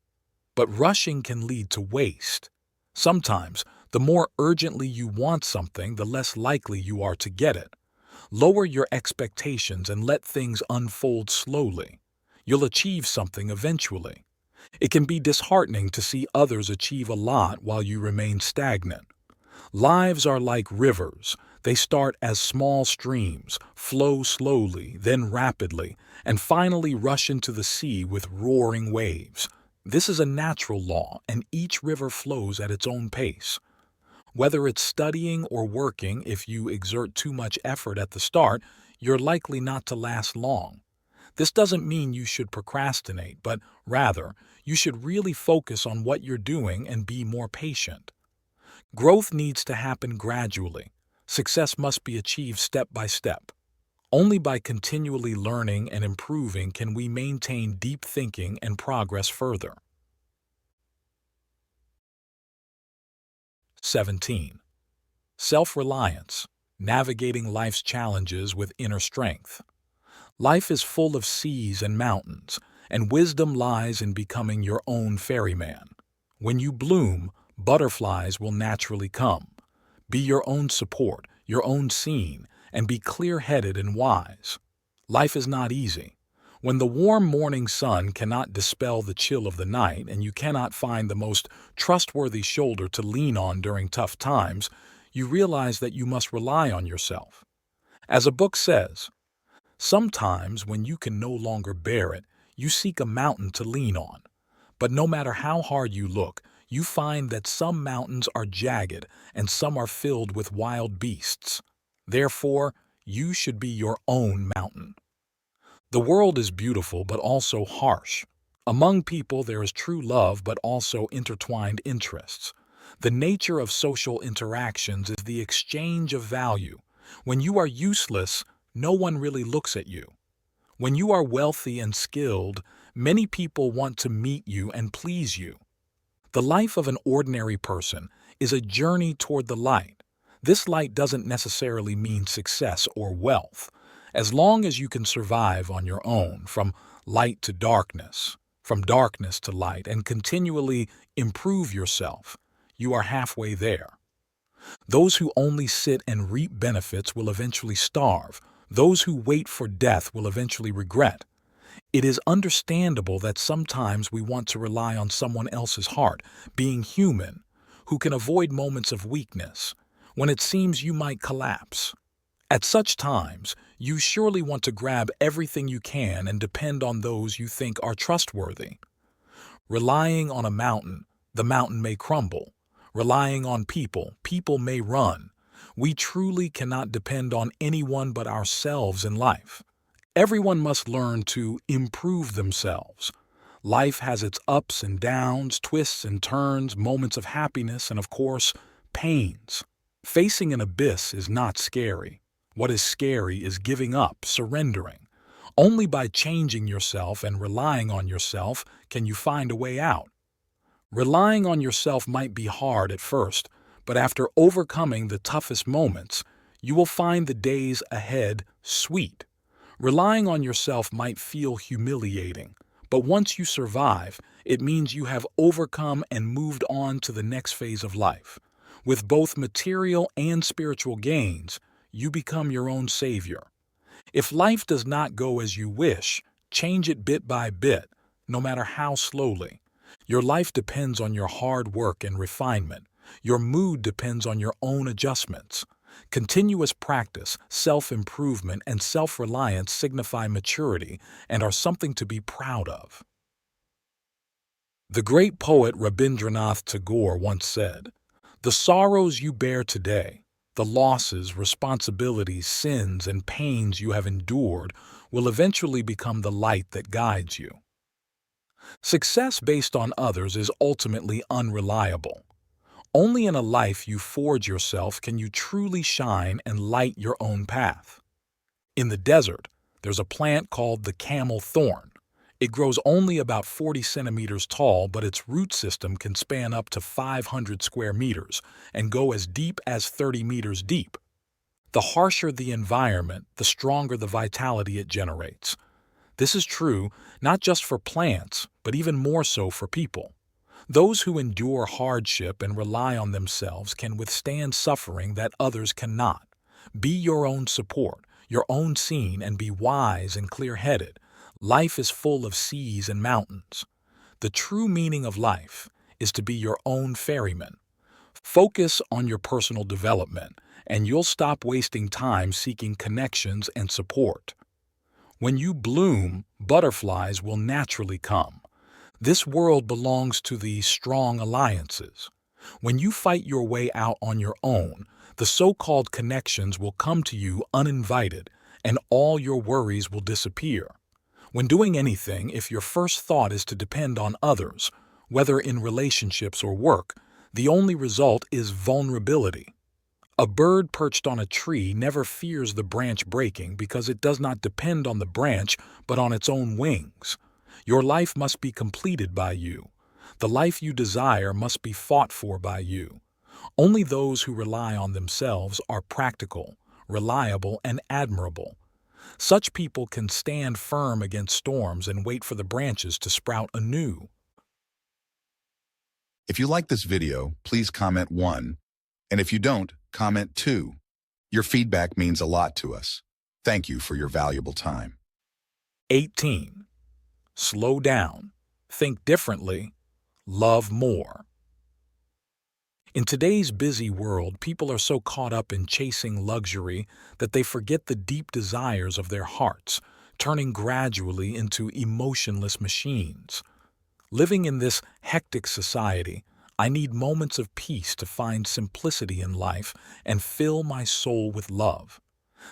But rushing can lead to waste. Sometimes, the more urgently you want something, the less likely you are to get it. Lower your expectations and let things unfold slowly. You'll achieve something eventually. It can be disheartening to see others achieve a lot while you remain stagnant. Lives are like rivers. They start as small streams, flow slowly, then rapidly, and finally rush into the sea with roaring waves. This is a natural law, and each river flows at its own pace. Whether it's studying or working, if you exert too much effort at the start, you're likely not to last long. This doesn't mean you should procrastinate, but rather, you should really focus on what you're doing and be more patient. Growth needs to happen gradually. Success must be achieved step by step. Only by continually learning and improving can we maintain deep thinking and progress further. 17. Self-reliance, navigating life's challenges with inner strength. Life is full of seas and mountains, and wisdom lies in becoming your own ferryman. When you bloom, butterflies will naturally come. Be your own support, your own scene, and be clear-headed and wise. Life is not easy. When the warm morning sun cannot dispel the chill of the night and you cannot find the most trustworthy shoulder to lean on during tough times, you realize that you must rely on yourself. As a book says, sometimes when you can no longer bear it, you seek a mountain to lean on. But no matter how hard you look, you find that some mountains are jagged and some are filled with wild beasts. Therefore, you should be your own mountain. The world is beautiful but also harsh. Among people there is true love but also intertwined interests. The nature of social interactions is the exchange of value. When you are useless, no one really looks at you. When you are wealthy and skilled, many people want to meet you and please you. The life of an ordinary person is a journey toward the light. This light doesn't necessarily mean success or wealth. As long as you can survive on your own, from light to darkness, from darkness to light, and continually improve yourself, you are halfway there. Those who only sit and reap benefits will eventually starve. Those who wait for death will eventually regret. It is understandable that sometimes we want to rely on someone else's heart, being human, who can avoid moments of weakness, when it seems you might collapse. At such times, you surely want to grab everything you can and depend on those you think are trustworthy. Relying on a mountain, the mountain may crumble. Relying on people, people may run. We truly cannot depend on anyone but ourselves in life. Everyone must learn to improve themselves. Life has its ups and downs, twists and turns, moments of happiness, and of course, pains. Facing an abyss is not scary. What is scary is giving up, surrendering. Only by changing yourself and relying on yourself can you find a way out. Relying on yourself might be hard at first, but after overcoming the toughest moments, you will find the days ahead sweet. Relying on yourself might feel humiliating, but once you survive, it means you have overcome and moved on to the next phase of life. With both material and spiritual gains, you become your own savior. If life does not go as you wish, change it bit by bit, no matter how slowly. Your life depends on your hard work and refinement. Your mood depends on your own adjustments. Continuous practice, self-improvement, and self-reliance signify maturity and are something to be proud of. The great poet Rabindranath Tagore once said, "The sorrows you bear today, the losses, responsibilities, sins, and pains you have endured will eventually become the light that guides you." Success based on others is ultimately unreliable. Only in a life you forge yourself can you truly shine and light your own path. In the desert, there's a plant called the camel thorn. It grows only about 40 centimeters tall, but its root system can span up to 500 square meters and go as deep as 30 meters deep. The harsher the environment, the stronger the vitality it generates. This is true not just for plants, but even more so for people. Those who endure hardship and rely on themselves can withstand suffering that others cannot. Be your own support, your own scene, and be wise and clear-headed. Life is full of seas and mountains. The true meaning of life is to be your own ferryman. Focus on your personal development, and you'll stop wasting time seeking connections and support. When you bloom, butterflies will naturally come. This world belongs to the strong alliances. When you fight your way out on your own, the so-called connections will come to you uninvited, and all your worries will disappear. When doing anything, if your first thought is to depend on others, whether in relationships or work, the only result is vulnerability. A bird perched on a tree never fears the branch breaking because it does not depend on the branch but on its own wings. Your life must be completed by you. The life you desire must be fought for by you. Only those who rely on themselves are practical, reliable, and admirable. Such people can stand firm against storms and wait for the branches to sprout anew. If you like this video, please comment 1. And if you don't, comment 2. Your feedback means a lot to us. Thank you for your valuable time. 18. Slow down. Think differently. Love more. In today's busy world, people are so caught up in chasing luxury that they forget the deep desires of their hearts, turning gradually into emotionless machines. Living in this hectic society, I need moments of peace to find simplicity in life and fill my soul with love.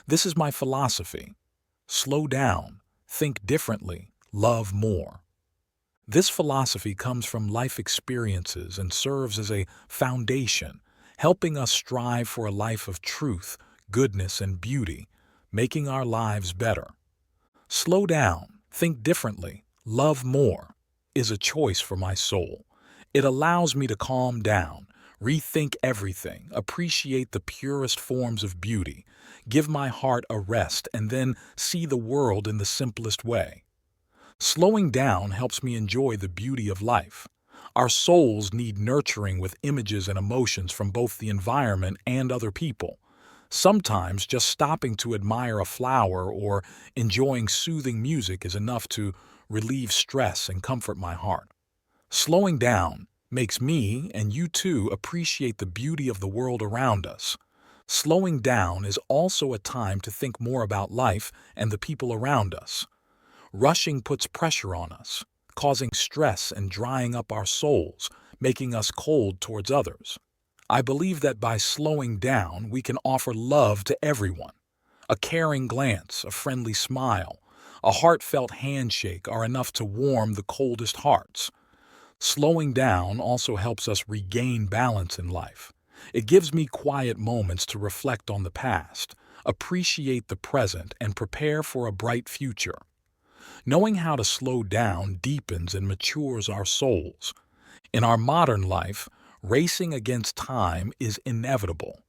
This is my philosophy. Slow down, think differently, love more. This philosophy comes from life experiences and serves as a foundation, helping us strive for a life of truth, goodness, and beauty, making our lives better. Slow down, think differently, love more is a choice for my soul. It allows me to calm down, rethink everything, appreciate the purest forms of beauty, give my heart a rest, and then see the world in the simplest way. Slowing down helps me enjoy the beauty of life. Our souls need nurturing with images and emotions from both the environment and other people. Sometimes just stopping to admire a flower or enjoying soothing music is enough to relieve stress and comfort my heart. Slowing down makes me and you too appreciate the beauty of the world around us. Slowing down is also a time to think more about life and the people around us. Rushing puts pressure on us, causing stress and drying up our souls, making us cold towards others. I believe that by slowing down, we can offer love to everyone. A caring glance, a friendly smile, a heartfelt handshake are enough to warm the coldest hearts. Slowing down also helps us regain balance in life. It gives me quiet moments to reflect on the past, appreciate the present, and prepare for a bright future. Knowing how to slow down deepens and matures our souls. In our modern life, racing against time is inevitable.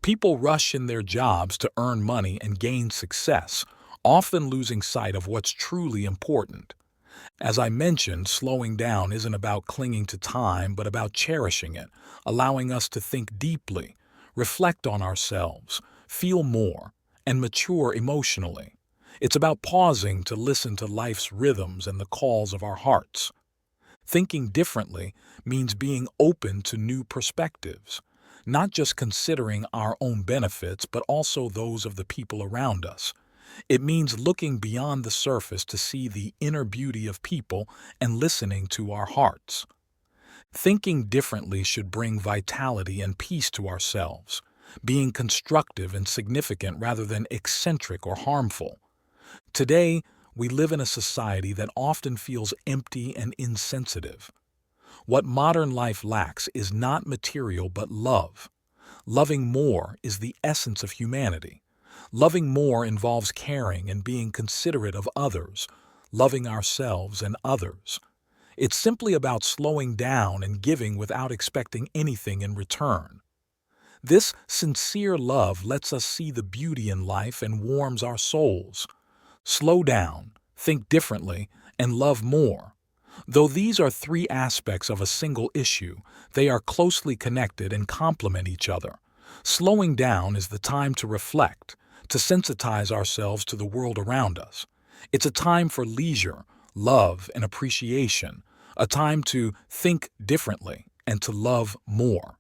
People rush in their jobs to earn money and gain success, often losing sight of what's truly important. As I mentioned, slowing down isn't about clinging to time, but about cherishing it, allowing us to think deeply, reflect on ourselves, feel more, and mature emotionally. It's about pausing to listen to life's rhythms and the calls of our hearts. Thinking differently means being open to new perspectives, not just considering our own benefits, but also those of the people around us. It means looking beyond the surface to see the inner beauty of people and listening to our hearts. Thinking differently should bring vitality and peace to ourselves, being constructive and significant rather than eccentric or harmful. Today, we live in a society that often feels empty and insensitive. What modern life lacks is not material but love. Loving more is the essence of humanity. Loving more involves caring and being considerate of others, loving ourselves and others. It's simply about slowing down and giving without expecting anything in return. This sincere love lets us see the beauty in life and warms our souls. Slow down, think differently, and love more. Though these are three aspects of a single issue, they are closely connected and complement each other. Slowing down is the time to reflect, to sensitize ourselves to the world around us. It's a time for leisure, love, and appreciation, a time to think differently and to love more.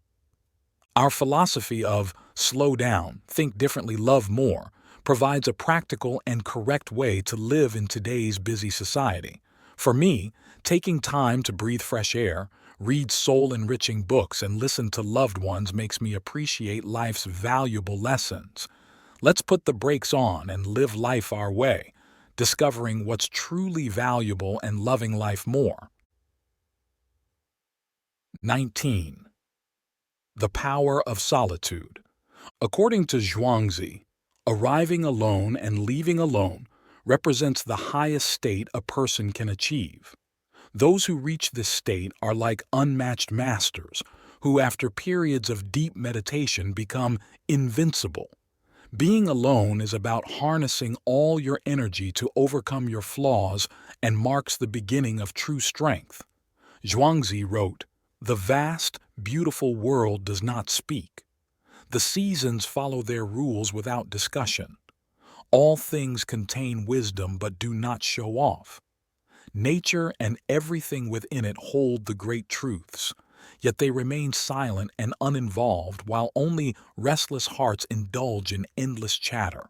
Our philosophy of slow down, think differently, love more provides a practical and correct way to live in today's busy society. For me, taking time to breathe fresh air, Read soul-enriching books and listen to loved ones makes me appreciate life's valuable lessons. Let's put the brakes on and live life our way, discovering what's truly valuable and loving life more. 19. The power of solitude. According to Zhuangzi, arriving alone and leaving alone represents the highest state a person can achieve. Those who reach this state are like unmatched masters, who after periods of deep meditation become invincible. Being alone is about harnessing all your energy to overcome your flaws and marks the beginning of true strength. Zhuangzi wrote, "The vast, beautiful world does not speak. The seasons follow their rules without discussion. All things contain wisdom but do not show off. Nature and everything within it hold the great truths, yet they remain silent and uninvolved while only restless hearts indulge in endless chatter.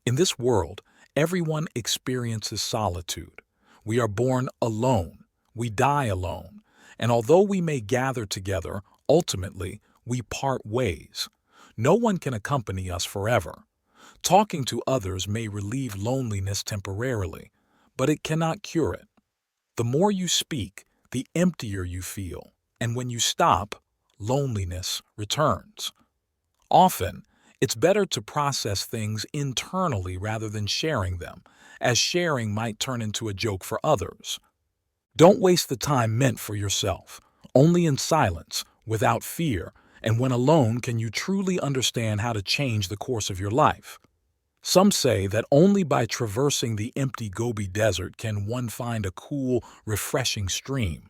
In this world, everyone experiences solitude. We are born alone, we die alone, and although we may gather together, ultimately we part ways. No one can accompany us forever. Talking to others may relieve loneliness temporarily, but it cannot cure it. The more you speak, the emptier you feel, and when you stop, loneliness returns. Often, it's better to process things internally rather than sharing them, as sharing might turn into a joke for others. Don't waste the time meant for yourself. Only in silence, without fear, and when alone can you truly understand how to change the course of your life. Some say that only by traversing the empty Gobi Desert can one find a cool, refreshing stream.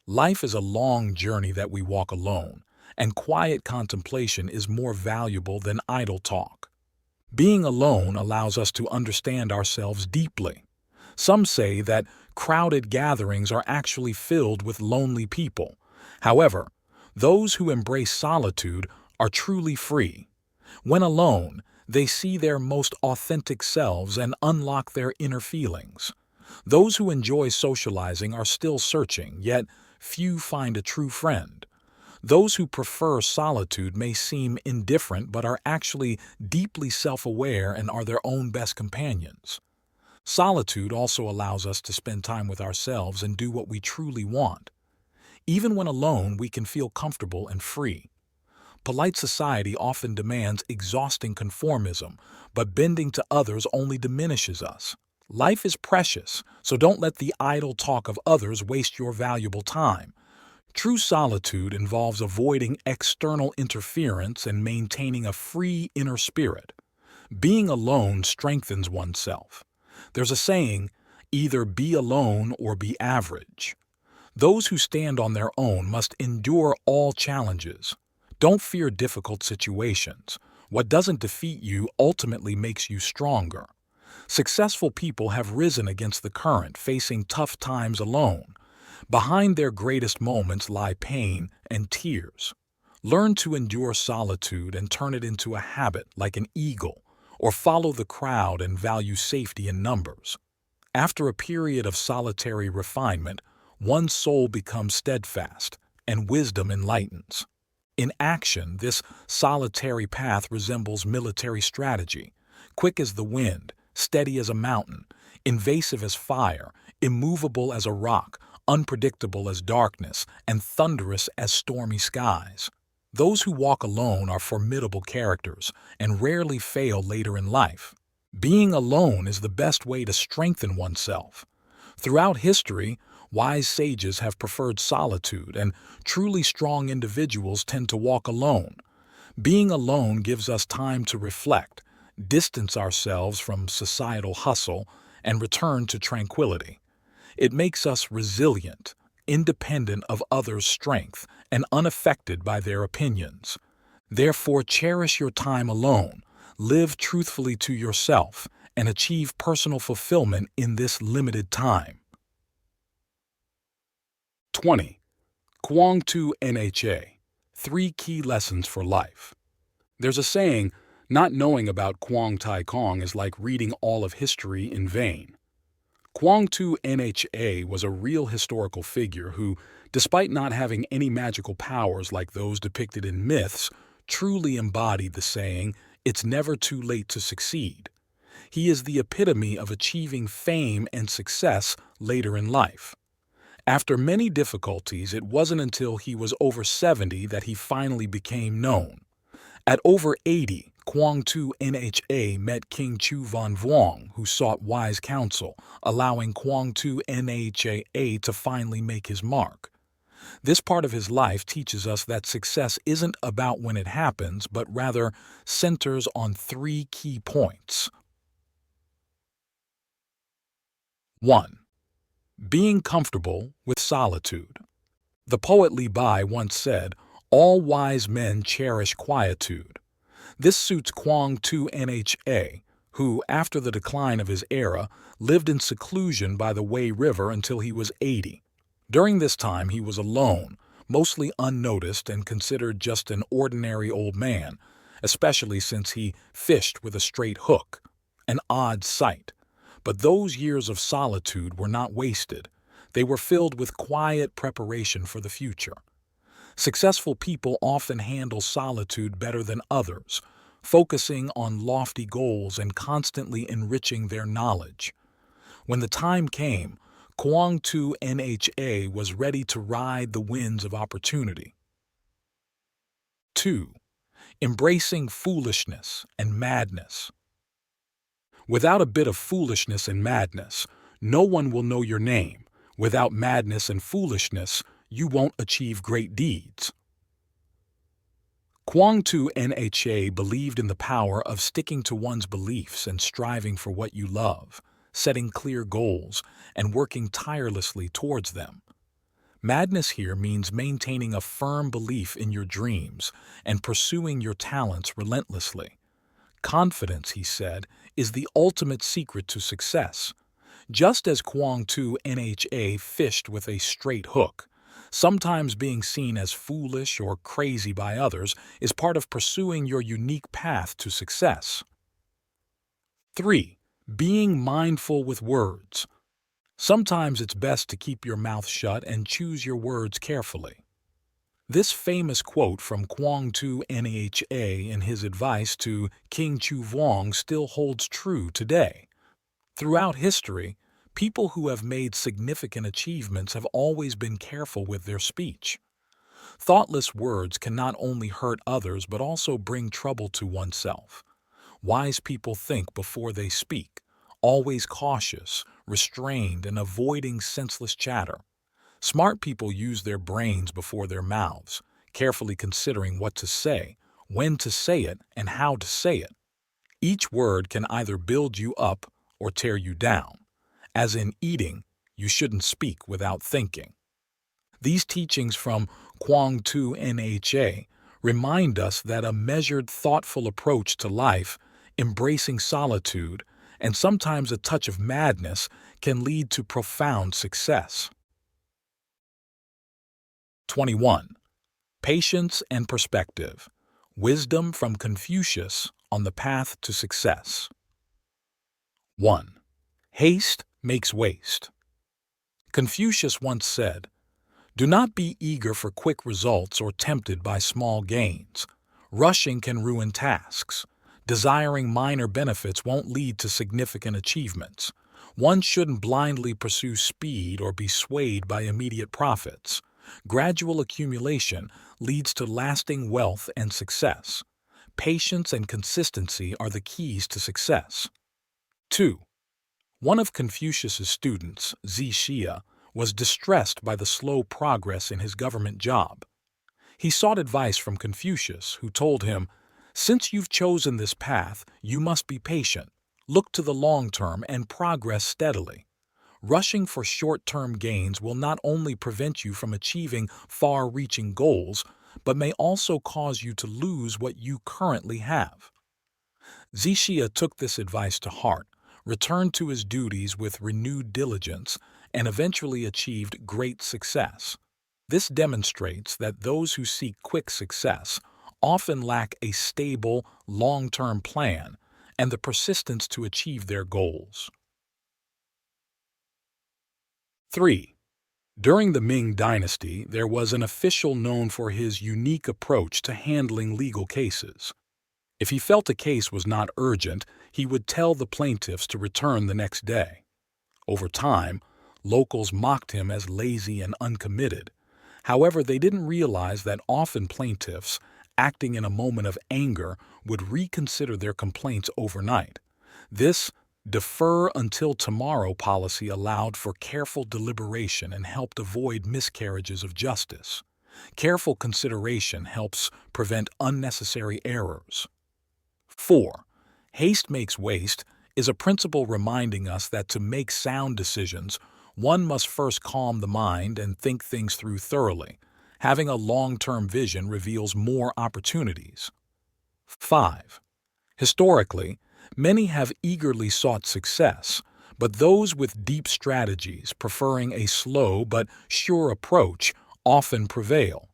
Life is a long journey that we walk alone, and quiet contemplation is more valuable than idle talk. Being alone allows us to understand ourselves deeply. Some say that crowded gatherings are actually filled with lonely people. However, those who embrace solitude are truly free. When alone, they see their most authentic selves and unlock their inner feelings. Those who enjoy socializing are still searching, yet few find a true friend. Those who prefer solitude may seem indifferent but are actually deeply self-aware and are their own best companions. Solitude also allows us to spend time with ourselves and do what we truly want. Even when alone, we can feel comfortable and free. Polite society often demands exhausting conformism, but bending to others only diminishes us. Life is precious, so don't let the idle talk of others waste your valuable time. True solitude involves avoiding external interference and maintaining a free inner spirit. Being alone strengthens oneself. There's a saying, either be alone or be average. Those who stand on their own must endure all challenges. Don't fear difficult situations. What doesn't defeat you ultimately makes you stronger. Successful people have risen against the current, facing tough times alone. Behind their greatest moments lie pain and tears. Learn to endure solitude and turn it into a habit like an eagle, or follow the crowd and value safety in numbers. After a period of solitary refinement, one's soul becomes steadfast, and wisdom enlightens. In action, this solitary path resembles military strategy, quick as the wind, steady as a mountain, invasive as fire, immovable as a rock, unpredictable as darkness, and thunderous as stormy skies. Those who walk alone are formidable characters and rarely fail later in life. Being alone is the best way to strengthen oneself. Throughout history, wise sages have preferred solitude, and truly strong individuals tend to walk alone. Being alone gives us time to reflect, distance ourselves from societal hustle, and return to tranquility. It makes us resilient, independent of others' strength, and unaffected by their opinions. Therefore, cherish your time alone, live truthfully to yourself, and achieve personal fulfillment in this limited time. 20. KHUONG 2 NHA. 3 Key Lessons for Life. There's a saying, not knowing about KHUONG Tai Kong is like reading all of history in vain. KHUONG 2 NHA was a real historical figure who, Despite not having any magical powers like those depicted in myths, truly embodied the saying, "It's never too late to succeed." He is the epitome of achieving fame and success later in life. After many difficulties, it wasn't until he was over 70 that he finally became known. At over 80, KHUONG NHA met King Chu Van Vuong, who sought wise counsel, allowing KHUONG NHA to finally make his mark. This part of his life teaches us that success isn't about when it happens, but rather centers on three key points. 1. Being comfortable with solitude. The poet Li Bai once said, "All wise men cherish quietude." This suits KHUONG NHA, who, after the decline of his era, lived in seclusion by the Wei River until he was 80. During this time, he was alone, mostly unnoticed and considered just an ordinary old man, especially since he fished with a straight hook, an odd sight. But those years of solitude were not wasted. They were filled with quiet preparation for the future. Successful people often handle solitude better than others, focusing on lofty goals and constantly enriching their knowledge. When the time came, KHUONG NHA was ready to ride the winds of opportunity. 2. Embracing foolishness and madness. Without a bit of foolishness and madness, no one will know your name. Without madness and foolishness, you won't achieve great deeds. KHUONG NHA believed in the power of sticking to one's beliefs and striving for what you love, setting clear goals, and working tirelessly towards them. Madness here means maintaining a firm belief in your dreams and pursuing your talents relentlessly. Confidence, he said, is the ultimate secret to success. Just as KHUONG NHA fished with a straight hook, sometimes being seen as foolish or crazy by others is part of pursuing your unique path to success. 3. Being mindful with words. Sometimes it's best to keep your mouth shut and choose your words carefully. This famous quote from KHUONG NHA in his advice to King Chu Vuong still holds true today. Throughout history, people who have made significant achievements have always been careful with their speech. Thoughtless words can not only hurt others but also bring trouble to oneself. Wise people think before they speak, always cautious, restrained, and avoiding senseless chatter. Smart people use their brains before their mouths, carefully considering what to say, when to say it, and how to say it. Each word can either build you up or tear you down. As in eating, you shouldn't speak without thinking. These teachings from KHUONG NHA remind us that a measured, thoughtful approach to life, embracing solitude, and sometimes a touch of madness can lead to profound success. 21. Patience and perspective. Wisdom from Confucius on the path to success. 1. Haste makes waste. Confucius once said, "Do not be eager for quick results or tempted by small gains. Rushing can ruin tasks. Desiring minor benefits won't lead to significant achievements. One shouldn't blindly pursue speed or be swayed by immediate profits. Gradual accumulation leads to lasting wealth and success. Patience and consistency are the keys to success." 2. One of Confucius's students, Xia, was distressed by the slow progress in his government job. He sought advice from Confucius, who told him, "Since you've chosen this path, you must be patient. Look to the long term and progress steadily. Rushing for short-term gains will not only prevent you from achieving far-reaching goals, but may also cause you to lose what you currently have." Xia took this advice to heart, returned to his duties with renewed diligence, and eventually achieved great success. This demonstrates that those who seek quick success often lack a stable, long-term plan and the persistence to achieve their goals. 3. During the Ming Dynasty, there was an official known for his unique approach to handling legal cases. If he felt a case was not urgent, he would tell the plaintiffs to return the next day. Over time, locals mocked him as lazy and uncommitted. However, they didn't realize that often plaintiffs, acting in a moment of anger, would reconsider their complaints overnight. This defer until tomorrow policy allowed for careful deliberation and helped avoid miscarriages of justice. Careful consideration helps prevent unnecessary errors. 4. Haste makes waste is a principle reminding us that to make sound decisions, one must first calm the mind and think things through thoroughly. Having a long-term vision reveals more opportunities. 5. Historically, many have eagerly sought success, but those with deep strategies, preferring a slow but sure approach, often prevail.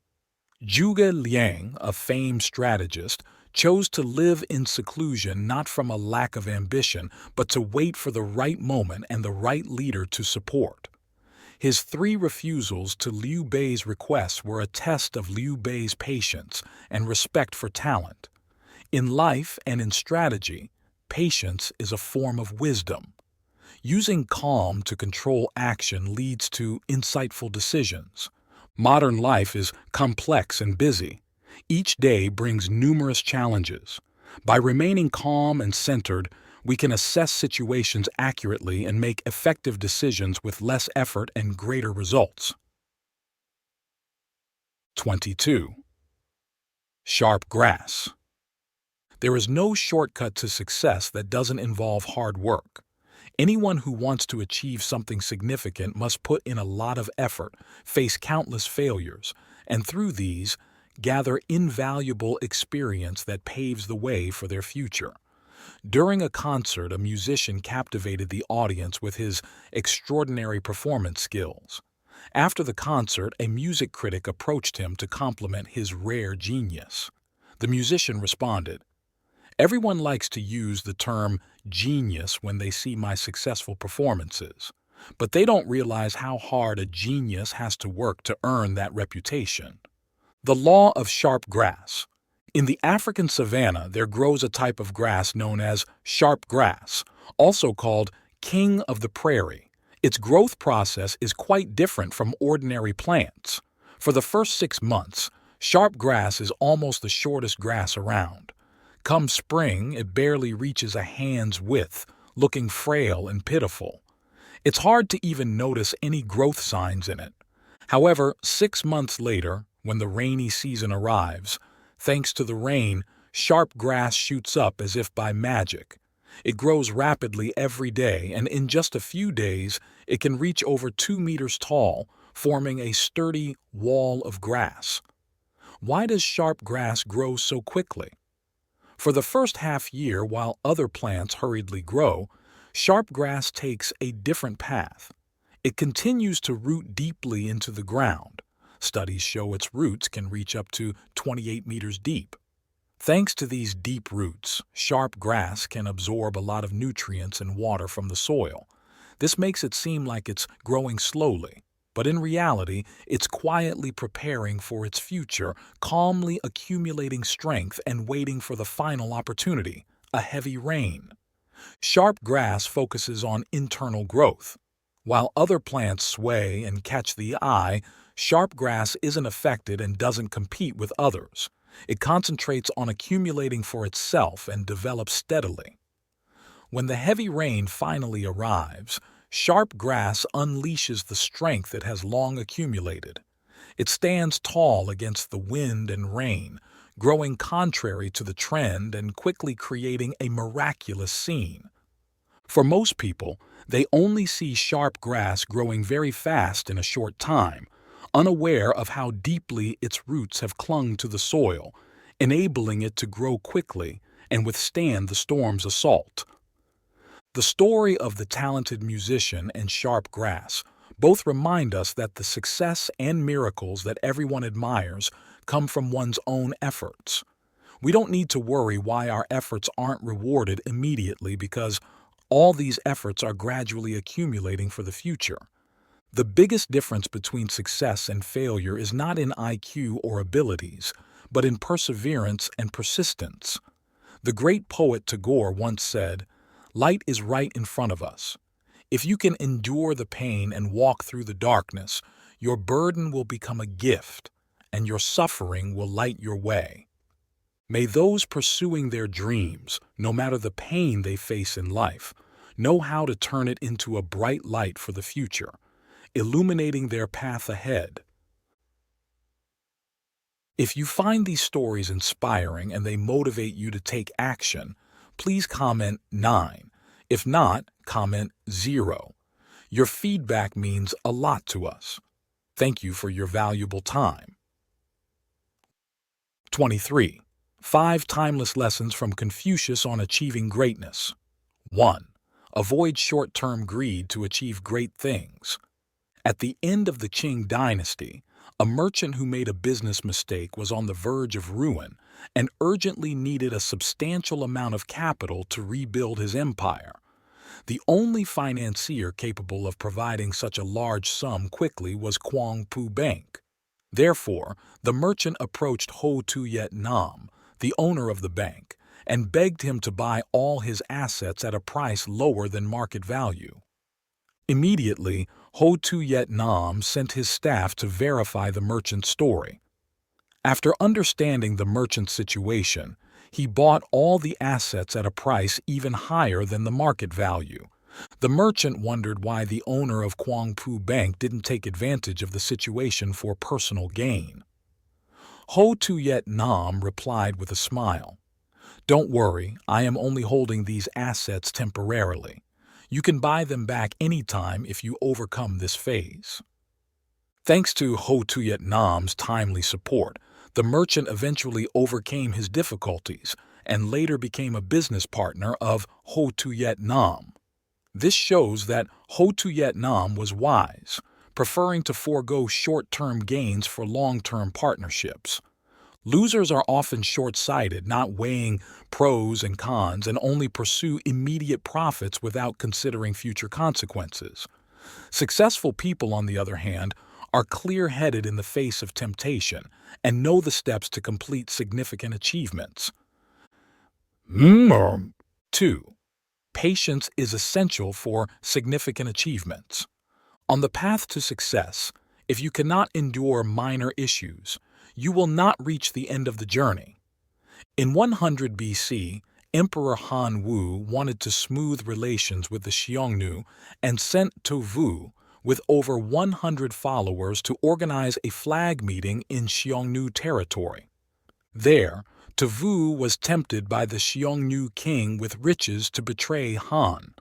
Zhuge Liang, a famed strategist, chose to live in seclusion not from a lack of ambition, but to wait for the right moment and the right leader to support. His 3 refusals to Liu Bei's requests were a test of Liu Bei's patience and respect for talent. In life and in strategy, patience is a form of wisdom. Using calm to control action leads to insightful decisions. Modern life is complex and busy. Each day brings numerous challenges. By remaining calm and centered, we can assess situations accurately and make effective decisions with less effort and greater results. 22. Sharp grass. There is no shortcut to success that doesn't involve hard work. Anyone who wants to achieve something significant must put in a lot of effort, face countless failures, and through these, gather invaluable experience that paves the way for their future. During a concert, a musician captivated the audience with his extraordinary performance skills. After the concert, a music critic approached him to compliment his rare genius. The musician responded, "Everyone likes to use the term genius when they see my successful performances, but they don't realize how hard a genius has to work to earn that reputation." The law of sharp grass. In the African savanna, there grows a type of grass known as sharp grass, also called king of the prairie. Its growth process is quite different from ordinary plants. For the first 6 months, sharp grass is almost the shortest grass around. Come spring, it barely reaches a hand's width, looking frail and pitiful. It's hard to even notice any growth signs in it. However, 6 months later, when the rainy season arrives, thanks to the rain, sharp grass shoots up as if by magic. It grows rapidly every day, and in just a few days, it can reach over 2 meters tall, forming a sturdy wall of grass. Why does sharp grass grow so quickly? For the first half year, while other plants hurriedly grow, sharp grass takes a different path. It continues to root deeply into the ground. Studies show its roots can reach up to 28 meters deep. Thanks to these deep roots, sharp grass can absorb a lot of nutrients and water from the soil. This makes it seem like it's growing slowly, but in reality, it's quietly preparing for its future, calmly accumulating strength and waiting for the final opportunity, a heavy rain. Sharp grass focuses on internal growth. While other plants sway and catch the eye, sharp grass isn't affected and doesn't compete with others. It concentrates on accumulating for itself and develops steadily. When the heavy rain finally arrives, sharp grass unleashes the strength it has long accumulated. It stands tall against the wind and rain, growing contrary to the trend and quickly creating a miraculous scene. For most people, they only see sharp grass growing very fast in a short time, unaware of how deeply its roots have clung to the soil, enabling it to grow quickly and withstand the storm's assault. The story of the talented musician and sharp grass both remind us that the success and miracles that everyone admires come from one's own efforts. We don't need to worry why our efforts aren't rewarded immediately because all these efforts are gradually accumulating for the future. The biggest difference between success and failure is not in IQ or abilities, but in perseverance and persistence. The great poet Tagore once said, "Light is right in front of us. If you can endure the pain and walk through the darkness, your burden will become a gift, and your suffering will light your way." May those pursuing their dreams, no matter the pain they face in life, know how to turn it into a bright light for the future, illuminating their path ahead. If you find these stories inspiring and they motivate you to take action, please comment 9. If not, comment 0. Your feedback means a lot to us. Thank you for your valuable time. 23. 5 timeless lessons from Confucius on achieving greatness. 1. Avoid short-term greed to achieve great things. At the end of the Qing dynasty, a merchant who made a business mistake was on the verge of ruin and urgently needed a substantial amount of capital to rebuild his empire. The only financier capable of providing such a large sum quickly was KHUONG Bank. Therefore, the merchant approached Ho Tu Yet Nam, the owner of the bank, and begged him to buy all his assets at a price lower than market value. Immediately, Ho Tu Yet Nam sent his staff to verify the merchant's story. After understanding the merchant's situation, he bought all the assets at a price even higher than the market value. The merchant wondered why the owner of KHUONG Bank didn't take advantage of the situation for personal gain. Ho Tu Yet Nam replied with a smile, "Don't worry, I am only holding these assets temporarily. You can buy them back anytime if you overcome this phase." Thanks to Ho Tu Yet Nam's timely support, the merchant eventually overcame his difficulties and later became a business partner of Ho Tu Yet Nam. This shows that Ho Tu Yet Nam was wise, preferring to forego short-term gains for long-term partnerships. Losers are often short-sighted, not weighing pros and cons, and only pursue immediate profits without considering future consequences. Successful people, on the other hand, are clear-headed in the face of temptation and know the steps to complete significant achievements. 2. Patience is essential for significant achievements. On the path to success, if you cannot endure minor issues, you will not reach the end of the journey. In 100 BC, Emperor Han Wu wanted to smooth relations with the Xiongnu and sent Tu Vu with over 100 followers to organize a flag meeting in Xiongnu territory. There, Tu Vu was tempted by the Xiongnu king with riches to betray Han.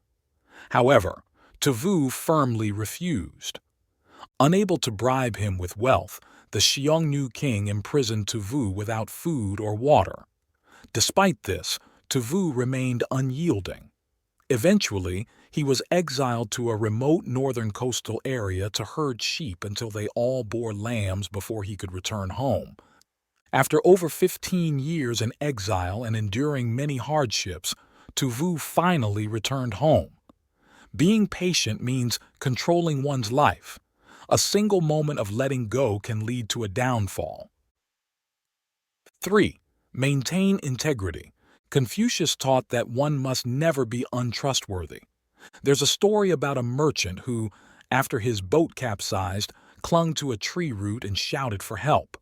However, Tu Vu firmly refused. Unable to bribe him with wealth, the Xiongnu king imprisoned Tu Vu without food or water. Despite this, Tu Vu remained unyielding. Eventually, he was exiled to a remote northern coastal area to herd sheep until they all bore lambs before he could return home. After over 15 years in exile and enduring many hardships, Tu Vu finally returned home. Being patient means controlling one's life. A single moment of letting go can lead to a downfall. 3. Maintain integrity. Confucius taught that one must never be untrustworthy. There's a story about a merchant who, after his boat capsized, clung to a tree root and shouted for help.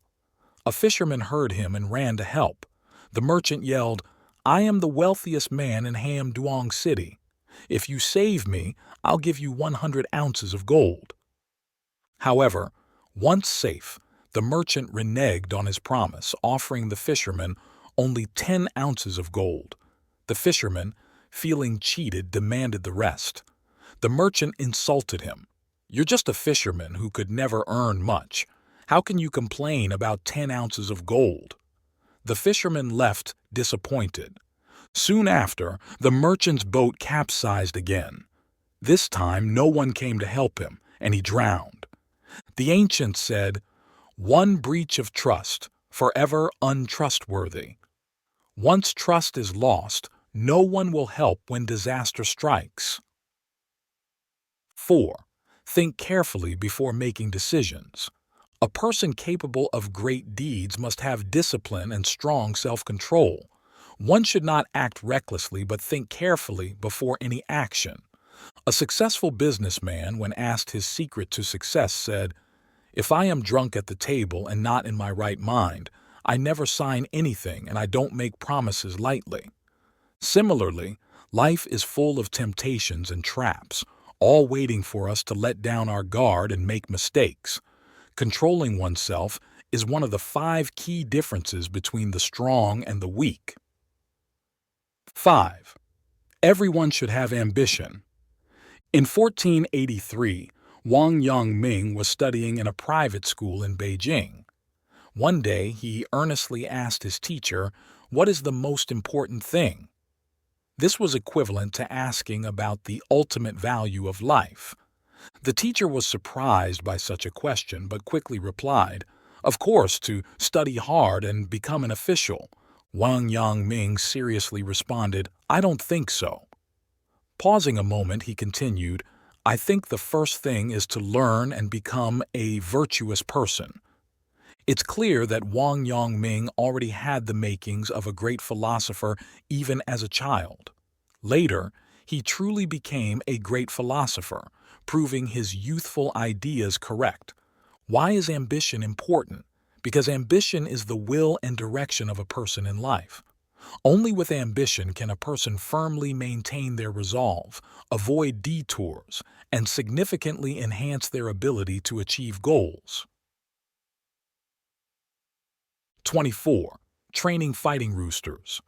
A fisherman heard him and ran to help. The merchant yelled, "I am the wealthiest man in Hamduong City. If you save me, I'll give you 100 ounces of gold." However, once safe, the merchant reneged on his promise, offering the fisherman only 10 ounces of gold. The fisherman, feeling cheated, demanded the rest. The merchant insulted him. "You're just a fisherman who could never earn much. How can you complain about 10 ounces of gold?" The fisherman left disappointed. Soon after, the merchant's boat capsized again. This time, no one came to help him, and he drowned. The ancients said, "One breach of trust, forever untrustworthy." Once trust is lost, no one will help when disaster strikes. 4. Think carefully before making decisions. A person capable of great deeds must have discipline and strong self-control. One should not act recklessly but think carefully before any action. A successful businessman, when asked his secret to success, said, "If I am drunk at the table and not in my right mind, I never sign anything and I don't make promises lightly." Similarly, life is full of temptations and traps, all waiting for us to let down our guard and make mistakes. Controlling oneself is one of the 5 key differences between the strong and the weak. 5. Everyone should have ambition. In 1483, Wang Yongming was studying in a private school in Beijing. One day, he earnestly asked his teacher, "What is the most important thing?" This was equivalent to asking about the ultimate value of life. The teacher was surprised by such a question, but quickly replied, "Of course, to study hard and become an official." Wang Yongming seriously responded, "I don't think so." Pausing a moment, he continued, "I think the first thing is to learn and become a virtuous person." It's clear that Wang Yongming already had the makings of a great philosopher even as a child. Later, he truly became a great philosopher, proving his youthful ideas correct. Why is ambition important? Because ambition is the will and direction of a person in life. Only with ambition can a person firmly maintain their resolve, avoid detours, and significantly enhance their ability to achieve goals. 24. Training fighting roosters.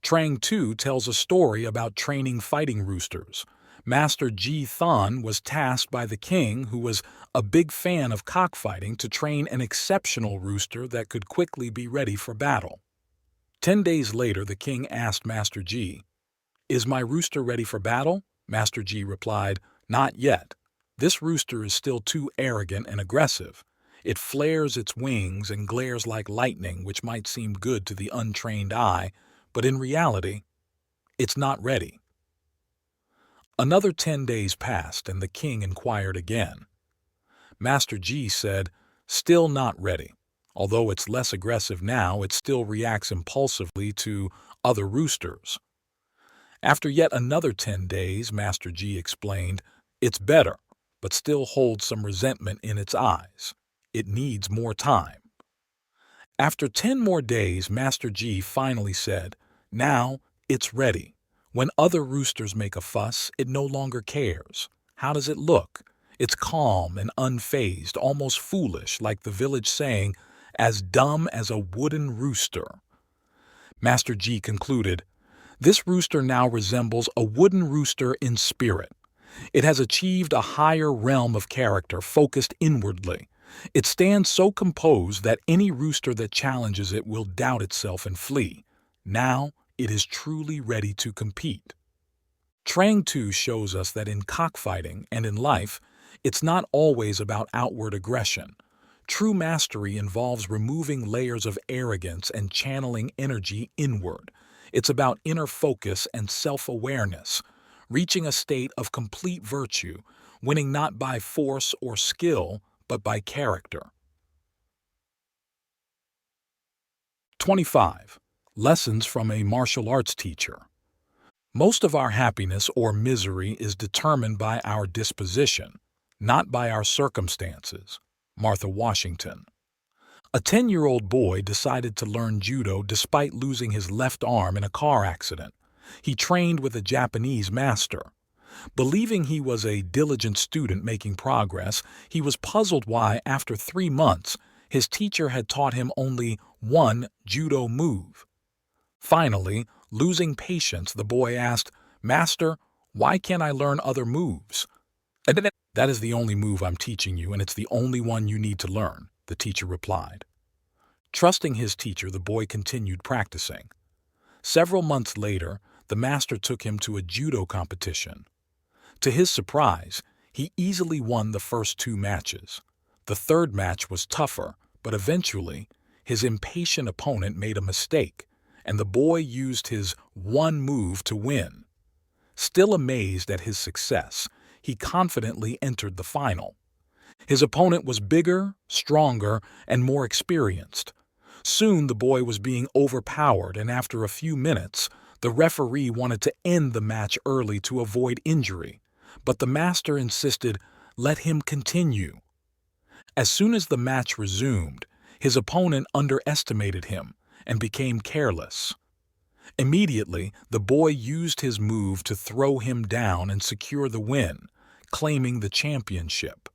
Trang Tu tells a story about training fighting roosters. Master Ji Thon was tasked by the king, who was a big fan of cockfighting, to train an exceptional rooster that could quickly be ready for battle. 10 days later, the king asked Master Ji, "Is my rooster ready for battle?" Master Ji replied, "Not yet. This rooster is still too arrogant and aggressive. It flares its wings and glares like lightning, which might seem good to the untrained eye, but in reality, it's not ready." Another 10 days passed, and the king inquired again. Master Ji said, "Still not ready. Although it's less aggressive now, it still reacts impulsively to other roosters." After yet another 10 days, Master Ji explained, "It's better, but still holds some resentment in its eyes. It needs more time." After 10 more days, Master Ji finally said, "Now it's ready. When other roosters make a fuss, it no longer cares. How does it look? It's calm and unfazed, almost foolish, like the village saying, 'As dumb as a wooden rooster.'" Master Ji concluded, "This rooster now resembles a wooden rooster in spirit. It has achieved a higher realm of character, focused inwardly. It stands so composed that any rooster that challenges it will doubt itself and flee. Now it is truly ready to compete." Trang Tu shows us that in cockfighting and in life, it's not always about outward aggression. True mastery involves removing layers of arrogance and channeling energy inward. It's about inner focus and self-awareness, reaching a state of complete virtue, winning not by force or skill, but by character. 25. Lessons from a martial arts teacher. Most of our happiness or misery is determined by our disposition, not by our circumstances. Martha Washington. A 10-year-old boy decided to learn judo despite losing his left arm in a car accident. He trained with a Japanese master. Believing he was a diligent student making progress, he was puzzled why, after 3 months, his teacher had taught him only one judo move. Finally, losing patience, the boy asked, "Master, why can't I learn other moves?" "That is the only move I'm teaching you, and it's the only one you need to learn," the teacher replied. Trusting his teacher, the boy continued practicing. Several months later, the master took him to a judo competition. To his surprise, he easily won the first 2 matches. The third match was tougher, but eventually, his impatient opponent made a mistake, and the boy used his one move to win. Still amazed at his success, he confidently entered the final. His opponent was bigger, stronger, and more experienced. Soon the boy was being overpowered, and after a few minutes, the referee wanted to end the match early to avoid injury. But the master insisted, "Let him continue." As soon as the match resumed, his opponent underestimated him and became careless. Immediately, the boy used his move to throw him down and secure the win, claiming the championship.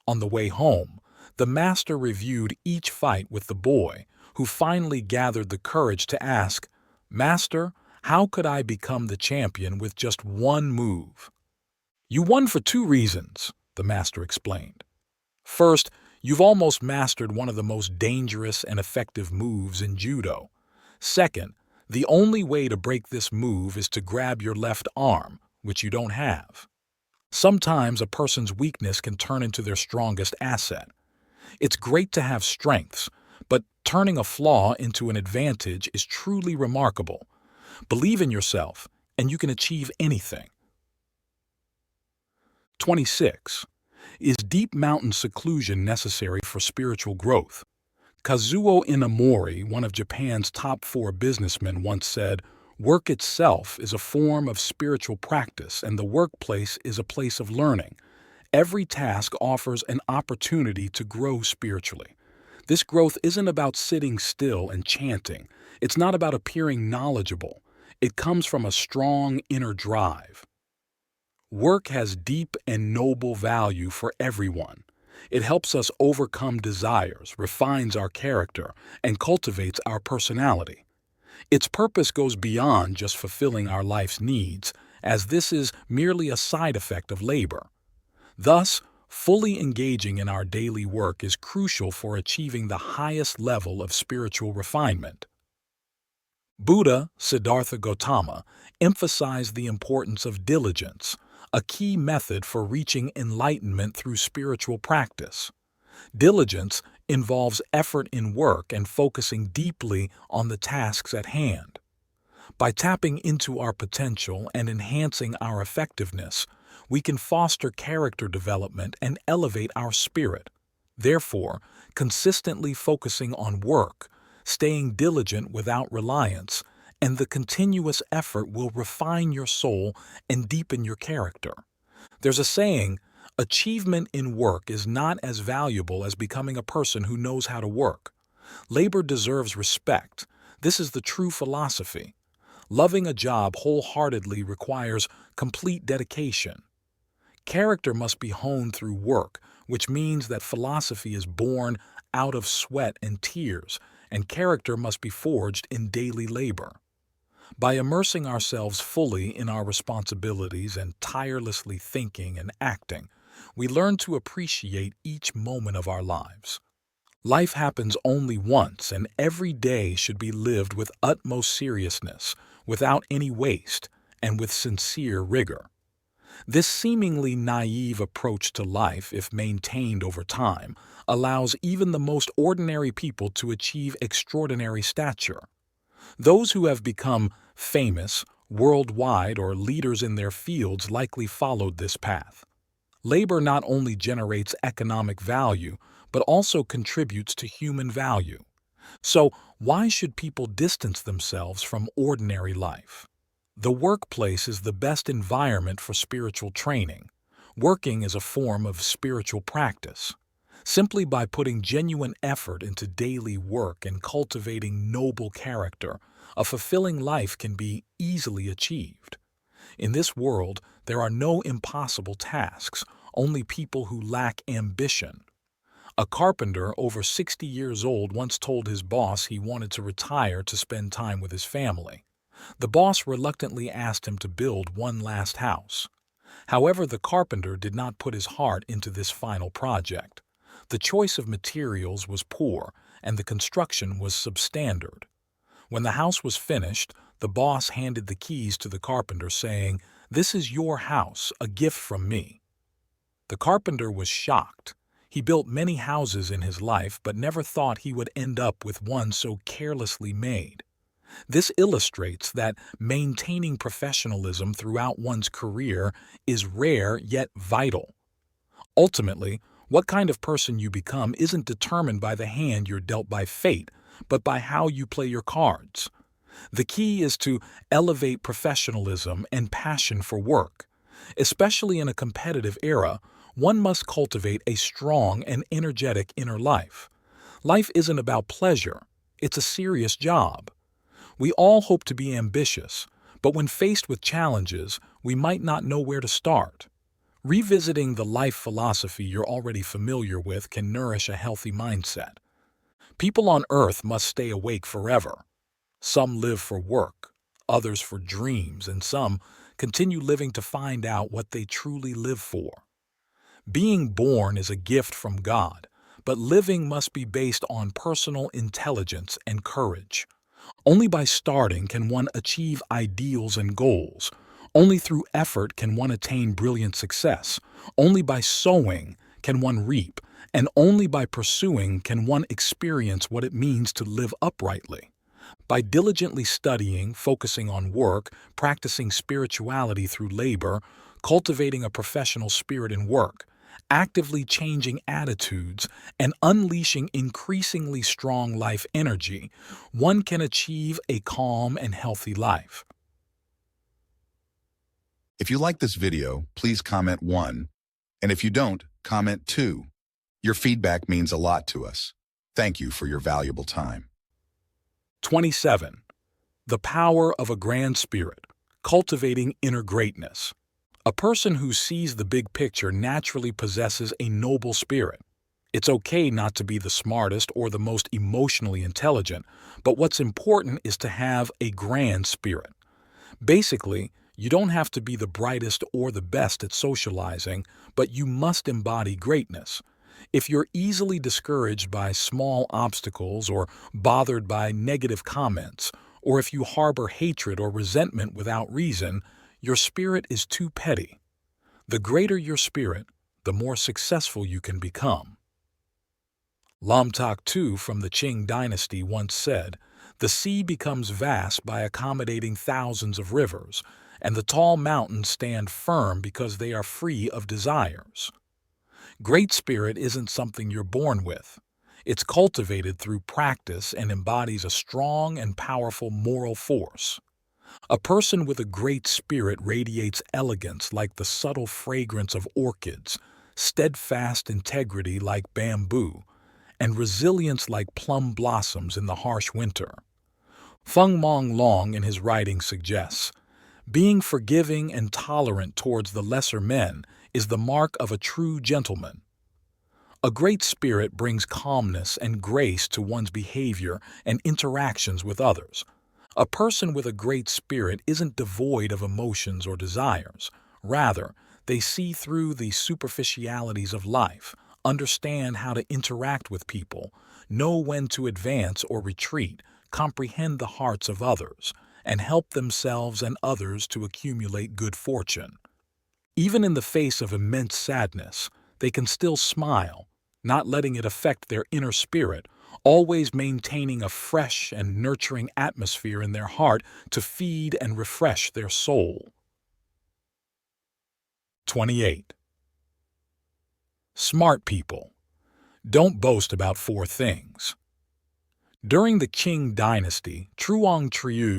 On the way home, the master reviewed each fight with the boy, who finally gathered the courage to ask, "Master, how could I become the champion with just one move?" "You won for two reasons," the master explained. "First, you've almost mastered one of the most dangerous and effective moves in judo. Second, the only way to break this move is to grab your left arm, which you don't have." Sometimes a person's weakness can turn into their strongest asset. It's great to have strengths, but turning a flaw into an advantage is truly remarkable. Believe in yourself, and you can achieve anything. 26. Is deep mountain seclusion necessary for spiritual growth? Kazuo Inamori, one of Japan's top 4 businessmen, once said, "Work itself is a form of spiritual practice, and the workplace is a place of learning. Every task offers an opportunity to grow spiritually. This growth isn't about sitting still and chanting. It's not about appearing knowledgeable. It comes from a strong inner drive." Work has deep and noble value for everyone. It helps us overcome desires, refines our character, and cultivates our personality. Its purpose goes beyond just fulfilling our life's needs, as this is merely a side effect of labor. Thus, fully engaging in our daily work is crucial for achieving the highest level of spiritual refinement. Buddha Siddhartha Gautama emphasized the importance of diligence, a key method for reaching enlightenment through spiritual practice. Diligence involves effort in work and focusing deeply on the tasks at hand. By tapping into our potential and enhancing our effectiveness, we can foster character development and elevate our spirit. Therefore, consistently focusing on work, staying diligent without reliance, and the continuous effort will refine your soul and deepen your character. There's a saying, "Achievement in work is not as valuable as becoming a person who knows how to work." Labor deserves respect. This is the true philosophy. Loving a job wholeheartedly requires complete dedication. Character must be honed through work, which means that philosophy is born out of sweat and tears, and character must be forged in daily labor. By immersing ourselves fully in our responsibilities and tirelessly thinking and acting, we learn to appreciate each moment of our lives. Life happens only once, and every day should be lived with utmost seriousness, without any waste, and with sincere rigor. This seemingly naive approach to life, if maintained over time, allows even the most ordinary people to achieve extraordinary stature. Those who have become famous, worldwide, or leaders in their fields likely followed this path. Labor not only generates economic value, but also contributes to human value. So, why should people distance themselves from ordinary life? The workplace is the best environment for spiritual training. Working is a form of spiritual practice. Simply by putting genuine effort into daily work and cultivating noble character, a fulfilling life can be easily achieved. In this world, there are no impossible tasks, only people who lack ambition. A carpenter over 60 years old once told his boss he wanted to retire to spend time with his family. The boss reluctantly asked him to build one last house. However, the carpenter did not put his heart into this final project. The choice of materials was poor, and the construction was substandard. When the house was finished, the boss handed the keys to the carpenter, saying, "This is your house, a gift from me." The carpenter was shocked. He built many houses in his life, but never thought he would end up with one so carelessly made. This illustrates that maintaining professionalism throughout one's career is rare yet vital. Ultimately, what kind of person you become isn't determined by the hand you're dealt by fate, but by how you play your cards. The key is to elevate professionalism and passion for work. Especially in a competitive era, one must cultivate a strong and energetic inner life. Life isn't about pleasure, it's a serious job. We all hope to be ambitious, but when faced with challenges, we might not know where to start. Revisiting the life philosophy you're already familiar with can nourish a healthy mindset. People on Earth must stay awake forever. Some live for work, others for dreams, and some continue living to find out what they truly live for. Being born is a gift from God, but living must be based on personal intelligence and courage. Only by starting can one achieve ideals and goals. Only through effort can one attain brilliant success. Only by sowing can one reap, and only by pursuing can one experience what it means to live uprightly. By diligently studying, focusing on work, practicing spirituality through labor, cultivating a professional spirit in work, actively changing attitudes, and unleashing increasingly strong life energy, one can achieve a calm and healthy life. If you like this video, please comment 1. And if you don't, comment 2. Your feedback means a lot to us. Thank you for your valuable time. 27. The power of a grand spirit, cultivating inner greatness. A person who sees the big picture naturally possesses a noble spirit. It's okay not to be the smartest or the most emotionally intelligent, but what's important is to have a grand spirit. Basically, you don't have to be the brightest or the best at socializing, but you must embody greatness. If you're easily discouraged by small obstacles or bothered by negative comments, or if you harbor hatred or resentment without reason, your spirit is too petty. The greater your spirit, the more successful you can become. Lam Tak Tu from the Qing dynasty once said, "The sea becomes vast by accommodating thousands of rivers, and the tall mountains stand firm because they are free of desires." Great spirit isn't something you're born with. It's cultivated through practice and embodies a strong and powerful moral force. A person with a great spirit radiates elegance like the subtle fragrance of orchids, steadfast integrity like bamboo, and resilience like plum blossoms in the harsh winter. Feng Mong Long in his writing suggests, being forgiving and tolerant towards the lesser men is the mark of a true gentleman. A great spirit brings calmness and grace to one's behavior and interactions with others. A person with a great spirit isn't devoid of emotions or desires. Rather, they see through the superficialities of life, understand how to interact with people, know when to advance or retreat, comprehend the hearts of others, and help themselves and others to accumulate good fortune. Even in the face of immense sadness, they can still smile, not letting it affect their inner spirit, always maintaining a fresh and nurturing atmosphere in their heart to feed and refresh their soul. 28. Smart people. Don't boast about 4 things. During the Qing dynasty, CUONG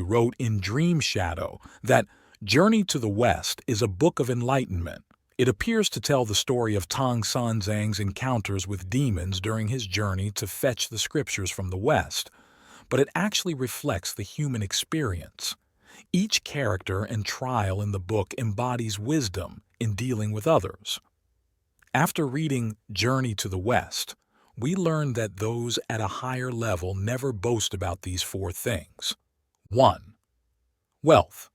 wrote in Dream Shadow that Journey to the West is a book of enlightenment. It appears to tell the story of Tang Sanzang's encounters with demons during his journey to fetch the scriptures from the West, but it actually reflects the human experience. Each character and trial in the book embodies wisdom in dealing with others. After reading Journey to the West, we learn that those at a higher level never boast about these 4 things. 1. Wealth.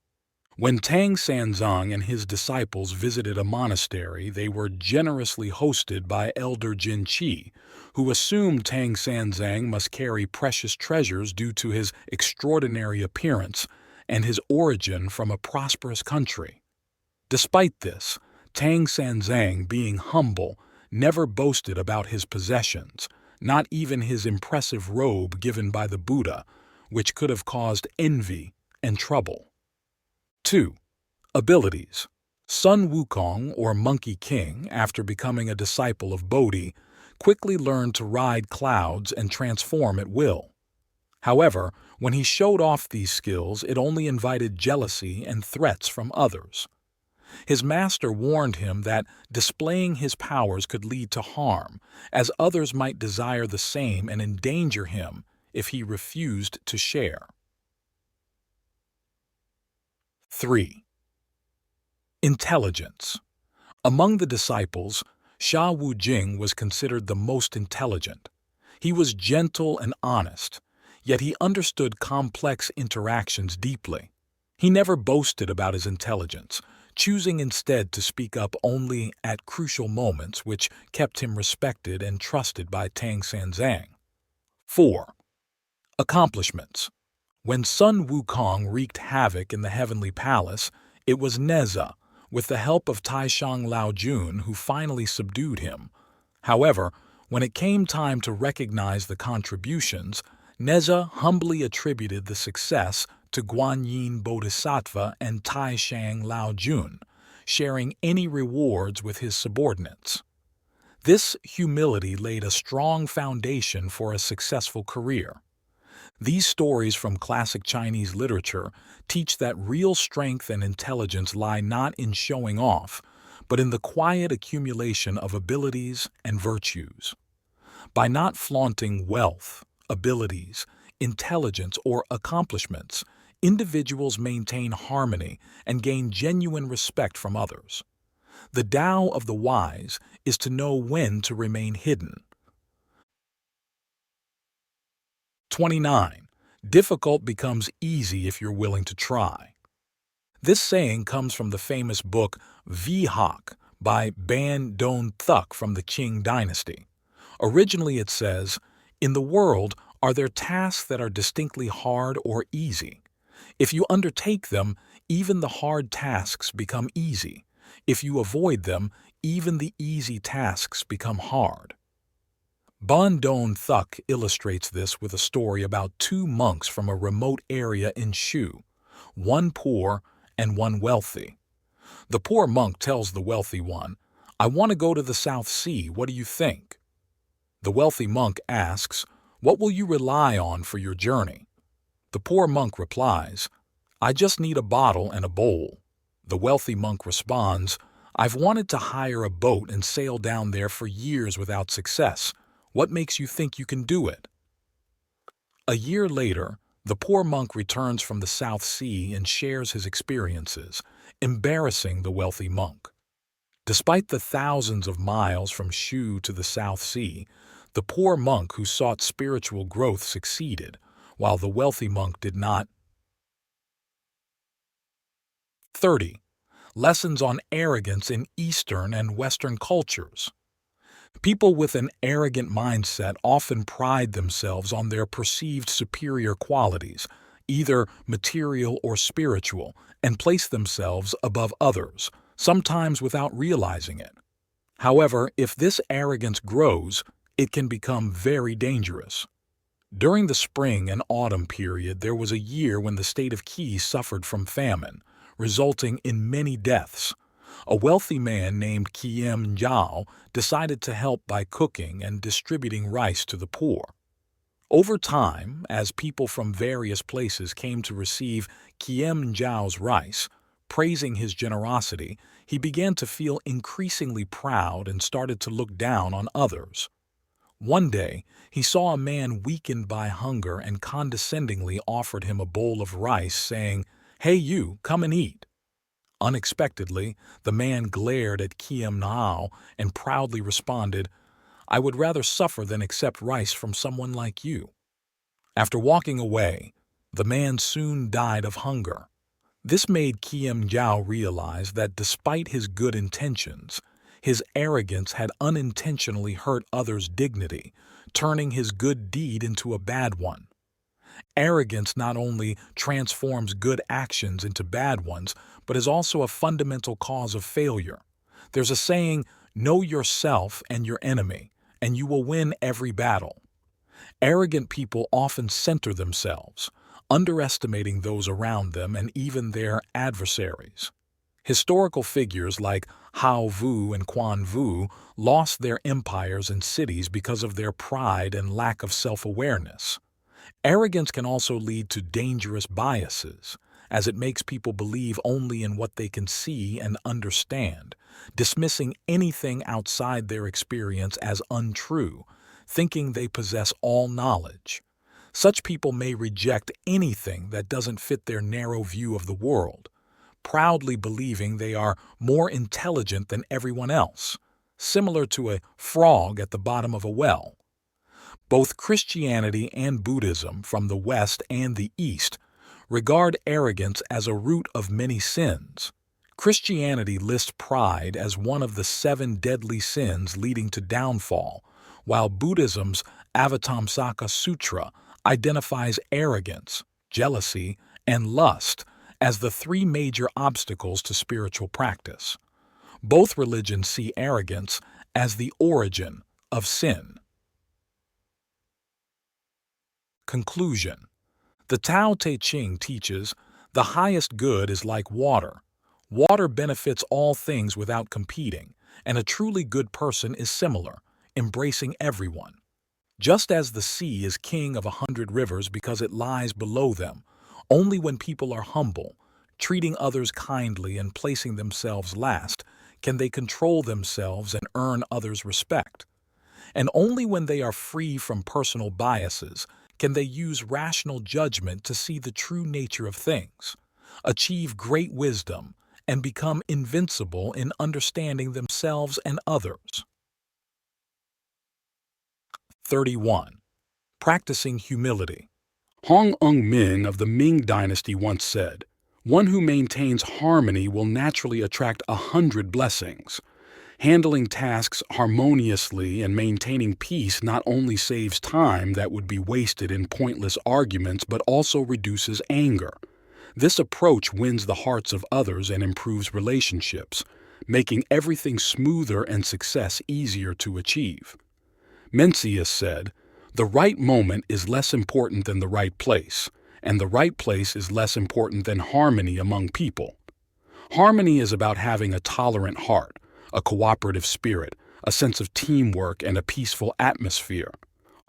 When Tang Sanzang and his disciples visited a monastery, they were generously hosted by Elder Jin Qi, who assumed Tang Sanzang must carry precious treasures due to his extraordinary appearance and his origin from a prosperous country. Despite this, Tang Sanzang, being humble, never boasted about his possessions, not even his impressive robe given by the Buddha, which could have caused envy and trouble. 2. Abilities. Sun Wukong, or Monkey King, after becoming a disciple of Bodhi, quickly learned to ride clouds and transform at will. However, when he showed off these skills, it only invited jealousy and threats from others. His master warned him that displaying his powers could lead to harm, as others might desire the same and endanger him if he refused to share. 3. Intelligence. Among the disciples, Sha Wujing was considered the most intelligent. He was gentle and honest, yet he understood complex interactions deeply. He never boasted about his intelligence, choosing instead to speak up only at crucial moments, which kept him respected and trusted by Tang Sanzang. 4. Accomplishments. When Sun Wukong wreaked havoc in the Heavenly Palace, it was Neza, with the help of Taishang Laojun, who finally subdued him. However, when it came time to recognize the contributions, Neza humbly attributed the success to Guanyin Bodhisattva and Taishang Laojun, sharing any rewards with his subordinates. This humility laid a strong foundation for a successful career. These stories from classic Chinese literature teach that real strength and intelligence lie not in showing off, but in the quiet accumulation of abilities and virtues. By not flaunting wealth, abilities, intelligence, or accomplishments, individuals maintain harmony and gain genuine respect from others. The Tao of the wise is to know when to remain hidden. 29. Difficult becomes easy if you're willing to try. This saying comes from the famous book Vihak by Ban Don Thuk from the Qing dynasty. Originally it says, "In the world, are there tasks that are distinctly hard or easy? If you undertake them, even the hard tasks become easy. If you avoid them, even the easy tasks become hard." Ban Don Thuk illustrates this with a story about two monks from a remote area in Shu, one poor and one wealthy. The poor monk tells the wealthy one, "I want to go to the South Sea, what do you think?" The wealthy monk asks, "What will you rely on for your journey?" The poor monk replies, "I just need a bottle and a bowl." The wealthy monk responds, "I've wanted to hire a boat and sail down there for years without success. What makes you think you can do it?" A year later, the poor monk returns from the South Sea and shares his experiences, embarrassing the wealthy monk. Despite the thousands of miles from Shu to the South Sea, the poor monk who sought spiritual growth succeeded, while the wealthy monk did not. 30. Lessons on arrogance in Eastern and Western cultures. People with an arrogant mindset often pride themselves on their perceived superior qualities, either material or spiritual, and place themselves above others, sometimes without realizing it. However, if this arrogance grows, it can become very dangerous. During the spring and autumn period, there was a year when the state of Qi suffered from famine, resulting in many deaths. A wealthy man named Kiem Zhao decided to help by cooking and distributing rice to the poor. Over time, as people from various places came to receive Kiem Zhao's rice, praising his generosity, he began to feel increasingly proud and started to look down on others. One day, he saw a man weakened by hunger and condescendingly offered him a bowl of rice, saying, "Hey you, come and eat." Unexpectedly, the man glared at Kiem Zhao and proudly responded, "I would rather suffer than accept rice from someone like you." After walking away, the man soon died of hunger. This made Kiem Zhao realize that despite his good intentions, his arrogance had unintentionally hurt others' dignity, turning his good deed into a bad one. Arrogance not only transforms good actions into bad ones, but is also a fundamental cause of failure. There's a saying, "Know yourself and your enemy, and you will win every battle." Arrogant people often center themselves, underestimating those around them and even their adversaries. Historical figures like Hao Vu and Quan Vu lost their empires and cities because of their pride and lack of self-awareness. Arrogance can also lead to dangerous biases, as it makes people believe only in what they can see and understand, dismissing anything outside their experience as untrue, thinking they possess all knowledge. Such people may reject anything that doesn't fit their narrow view of the world, proudly believing they are more intelligent than everyone else, similar to a frog at the bottom of a well. Both Christianity and Buddhism, from the West and the East, regard arrogance as a root of many sins. Christianity lists pride as one of the 7 deadly sins leading to downfall, while Buddhism's Avatamsaka Sutra identifies arrogance, jealousy, and lust as the 3 major obstacles to spiritual practice. Both religions see arrogance as the origin of sin. Conclusion. The Tao Te Ching teaches, the highest good is like water. Water benefits all things without competing, and a truly good person is similar, embracing everyone. Just as the sea is king of 100 rivers because it lies below them, only when people are humble, treating others kindly and placing themselves last, can they control themselves and earn others' respect. And only when they are free from personal biases can they use rational judgment to see the true nature of things, achieve great wisdom, and become invincible in understanding themselves and others. 31. Practicing humility. Hong Ming of the Ming Dynasty once said, "One who maintains harmony will naturally attract 100 blessings." Handling tasks harmoniously and maintaining peace not only saves time that would be wasted in pointless arguments but also reduces anger. This approach wins the hearts of others and improves relationships, making everything smoother and success easier to achieve. Mencius said, "The right moment is less important than the right place, and the right place is less important than harmony among people." Harmony is about having a tolerant heart, a cooperative spirit, a sense of teamwork, and a peaceful atmosphere.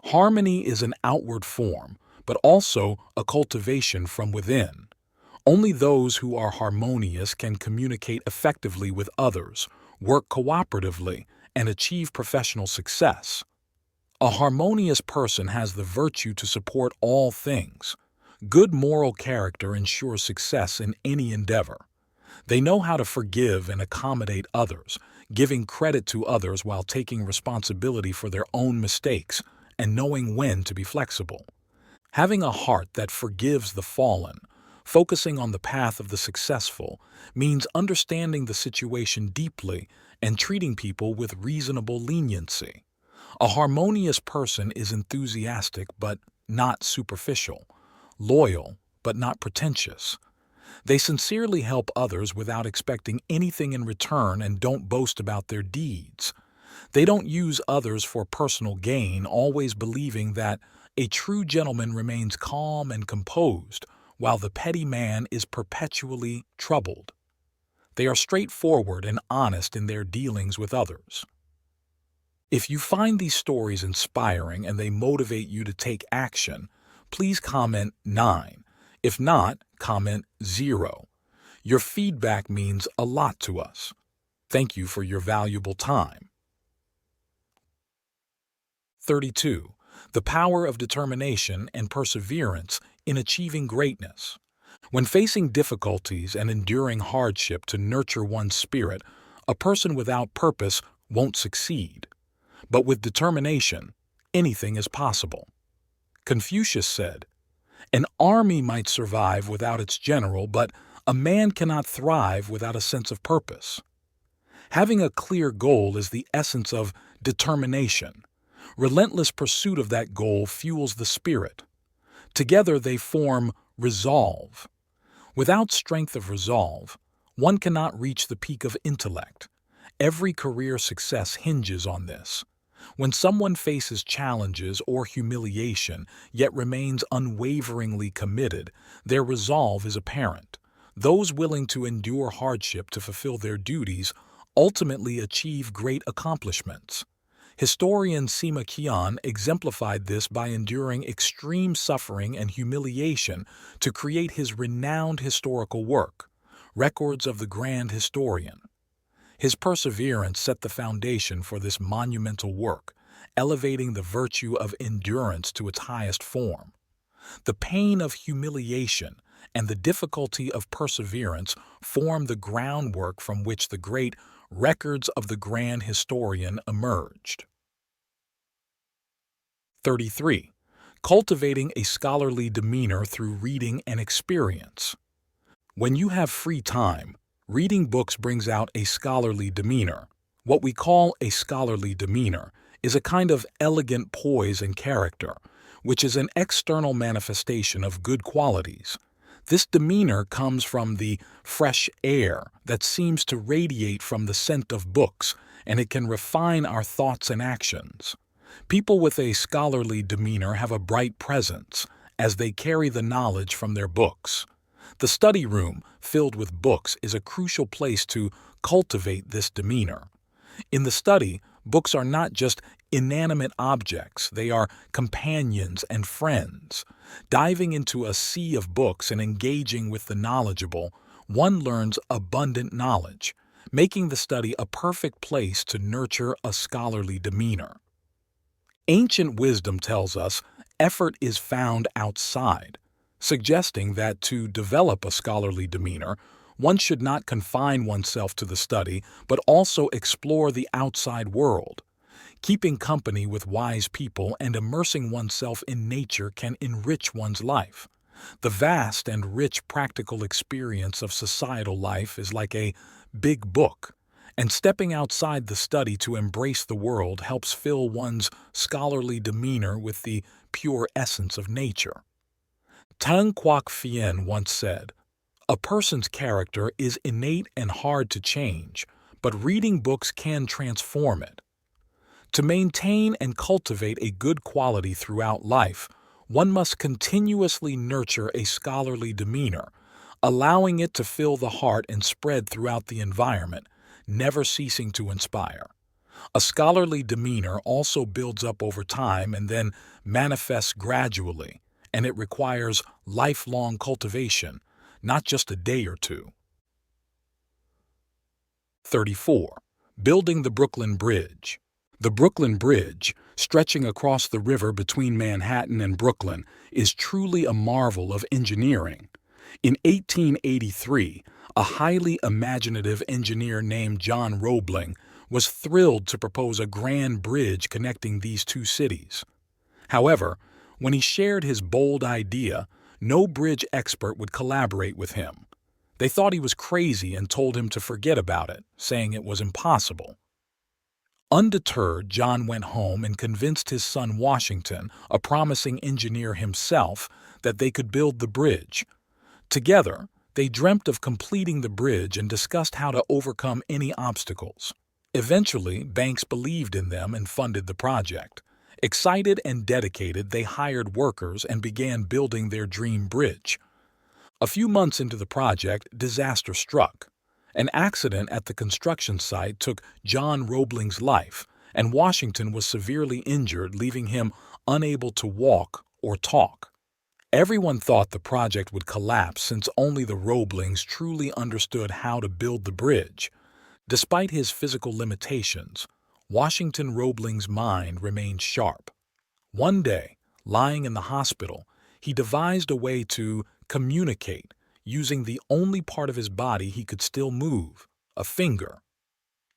Harmony is an outward form, but also a cultivation from within. Only those who are harmonious can communicate effectively with others, work cooperatively, and achieve professional success. A harmonious person has the virtue to support all things. Good moral character ensures success in any endeavor. They know how to forgive and accommodate others, giving credit to others while taking responsibility for their own mistakes and knowing when to be flexible. Having a heart that forgives the fallen, focusing on the path of the successful, means understanding the situation deeply and treating people with reasonable leniency. A harmonious person is enthusiastic but not superficial, loyal but not pretentious. They sincerely help others without expecting anything in return and don't boast about their deeds. They don't use others for personal gain, always believing that a true gentleman remains calm and composed, while the petty man is perpetually troubled. They are straightforward and honest in their dealings with others. If you find these stories inspiring and they motivate you to take action, please comment 9. If not, comment 0. Your feedback means a lot to us. Thank you for your valuable time. 32. The power of determination and perseverance in achieving greatness. When facing difficulties and enduring hardship to nurture one's spirit, a person without purpose won't succeed. But with determination, anything is possible. Confucius said, "An army might survive without its general, but a man cannot thrive without a sense of purpose." Having a clear goal is the essence of determination. Relentless pursuit of that goal fuels the spirit. Together they form resolve. Without strength of resolve, one cannot reach the peak of intellect. Every career success hinges on this. When someone faces challenges or humiliation, yet remains unwaveringly committed, their resolve is apparent. Those willing to endure hardship to fulfill their duties ultimately achieve great accomplishments. Historian Sima Qian exemplified this by enduring extreme suffering and humiliation to create his renowned historical work, Records of the Grand Historian. His perseverance set the foundation for this monumental work, elevating the virtue of endurance to its highest form. The pain of humiliation and the difficulty of perseverance form the groundwork from which the great Records of the Grand Historian emerged. 33. Cultivating a scholarly demeanor through reading and experience. When you have free time, reading books brings out a scholarly demeanor. What we call a scholarly demeanor is a kind of elegant poise and character, which is an external manifestation of good qualities. This demeanor comes from the fresh air that seems to radiate from the scent of books, and it can refine our thoughts and actions. People with a scholarly demeanor have a bright presence, as they carry the knowledge from their books. The study room, filled with books, is a crucial place to cultivate this demeanor. In the study, books are not just inanimate objects, they are companions and friends. Diving into a sea of books and engaging with the knowledgeable, one learns abundant knowledge, making the study a perfect place to nurture a scholarly demeanor. Ancient wisdom tells us effort is found outside, suggesting that to develop a scholarly demeanor, one should not confine oneself to the study, but also explore the outside world. Keeping company with wise people and immersing oneself in nature can enrich one's life. The vast and rich practical experience of societal life is like a big book, and stepping outside the study to embrace the world helps fill one's scholarly demeanor with the pure essence of nature. Tang Quoc Phien once said, "A person's character is innate and hard to change, but reading books can transform it." To maintain and cultivate a good quality throughout life, one must continuously nurture a scholarly demeanor, allowing it to fill the heart and spread throughout the environment, never ceasing to inspire. A scholarly demeanor also builds up over time and then manifests gradually, and it requires lifelong cultivation, not just a day or two. 34. Building the Brooklyn Bridge. The Brooklyn Bridge, stretching across the river between Manhattan and Brooklyn, is truly a marvel of engineering. In 1883, a highly imaginative engineer named John Roebling was thrilled to propose a grand bridge connecting these two cities. However, when he shared his bold idea, no bridge expert would collaborate with him. They thought he was crazy and told him to forget about it, saying it was impossible. Undeterred, John went home and convinced his son Washington, a promising engineer himself, that they could build the bridge. Together, they dreamt of completing the bridge and discussed how to overcome any obstacles. Eventually, banks believed in them and funded the project. Excited and dedicated, they hired workers and began building their dream bridge. A few months into the project, disaster struck. An accident at the construction site took John Roebling's life, and Washington was severely injured, leaving him unable to walk or talk. Everyone thought the project would collapse since only the Roeblings truly understood how to build the bridge. Despite his physical limitations, Washington Roebling's mind remained sharp. One day, lying in the hospital, he devised a way to communicate using the only part of his body he could still move, a finger.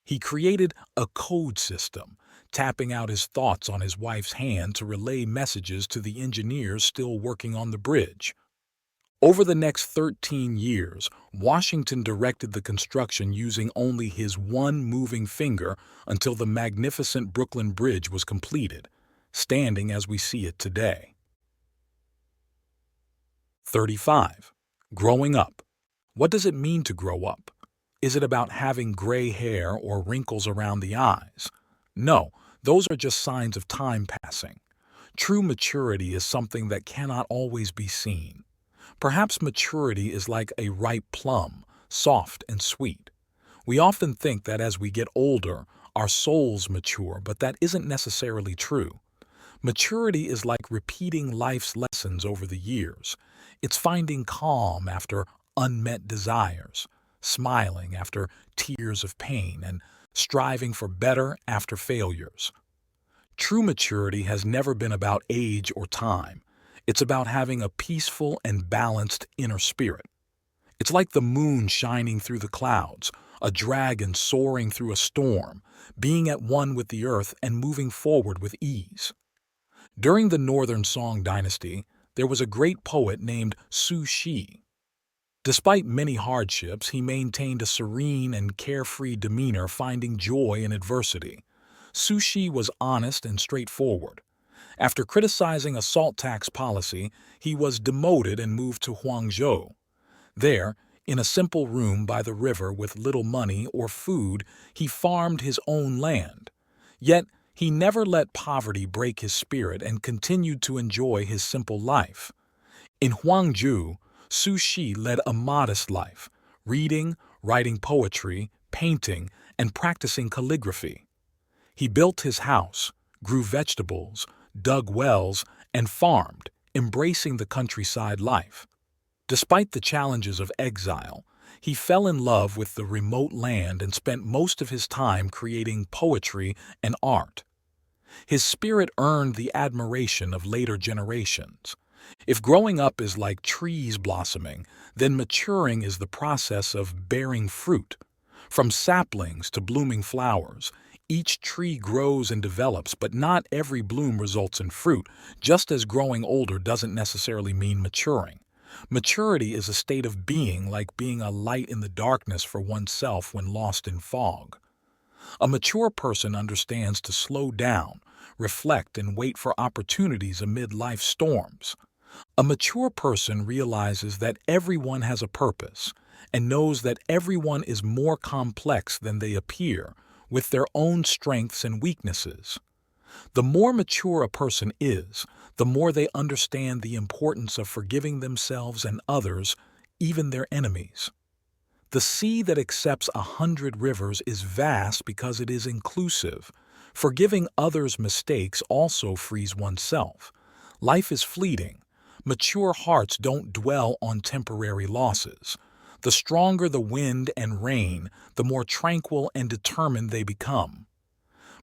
He created a code system, tapping out his thoughts on his wife's hand to relay messages to the engineers still working on the bridge. Over the next 13 years, Washington directed the construction using only his one moving finger until the magnificent Brooklyn Bridge was completed, standing as we see it today. 35. Growing up. What does it mean to grow up? Is it about having gray hair or wrinkles around the eyes? No, Those are just signs of time passing. True maturity is something that cannot always be seen. Perhaps maturity is like a ripe plum, soft and sweet. We often think that as we get older, our souls mature, but that isn't necessarily true. Maturity is like repeating life's lessons over the years. It's finding calm after unmet desires, smiling after tears of pain, and striving for better after failures. True maturity has never been about age or time. It's about having a peaceful and balanced inner spirit. It's like the moon shining through the clouds, a dragon soaring through a storm, being at one with the earth and moving forward with ease. During the Northern Song dynasty, there was a great poet named Su Shi. Despite many hardships, he maintained a serene and carefree demeanor, finding joy in adversity. Su Shi was honest and straightforward. After criticizing a salt tax policy, he was demoted and moved to Huangzhou. There, in a simple room by the river with little money or food, he farmed his own land. Yet, he never let poverty break his spirit and continued to enjoy his simple life. In Huangzhou, Su Shi led a modest life, reading, writing poetry, painting, and practicing calligraphy. He built his house, grew vegetables, dug wells, and farmed, embracing the countryside life. Despite the challenges of exile, he fell in love with the remote land and spent most of his time creating poetry and art. His spirit earned the admiration of later generations. If growing up is like trees blossoming, then maturing is the process of bearing fruit. From saplings to blooming flowers, each tree grows and develops, but not every bloom results in fruit, just as growing older doesn't necessarily mean maturing. Maturity is a state of being, like being a light in the darkness for oneself when lost in fog. A mature person understands to slow down, reflect, and wait for opportunities amid life's storms. A mature person realizes that everyone has a purpose and knows that everyone is more complex than they appear, with their own strengths and weaknesses. The more mature a person is, the more they understand the importance of forgiving themselves and others, even their enemies. The sea that accepts 100 rivers is vast because it is inclusive. Forgiving others' mistakes also frees oneself. Life is fleeting. Mature hearts don't dwell on temporary losses. The stronger the wind and rain, the more tranquil and determined they become.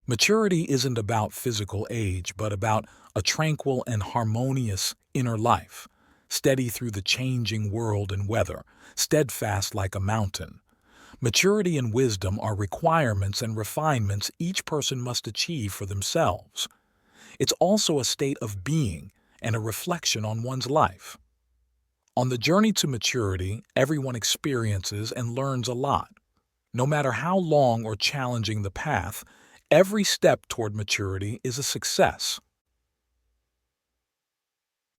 Maturity isn't about physical age, but about a tranquil and harmonious inner life, steady through the changing world and weather, steadfast like a mountain. Maturity and wisdom are requirements and refinements each person must achieve for themselves. It's also a state of being and a reflection on one's life. On the journey to maturity, everyone experiences and learns a lot. No matter how long or challenging the path, every step toward maturity is a success.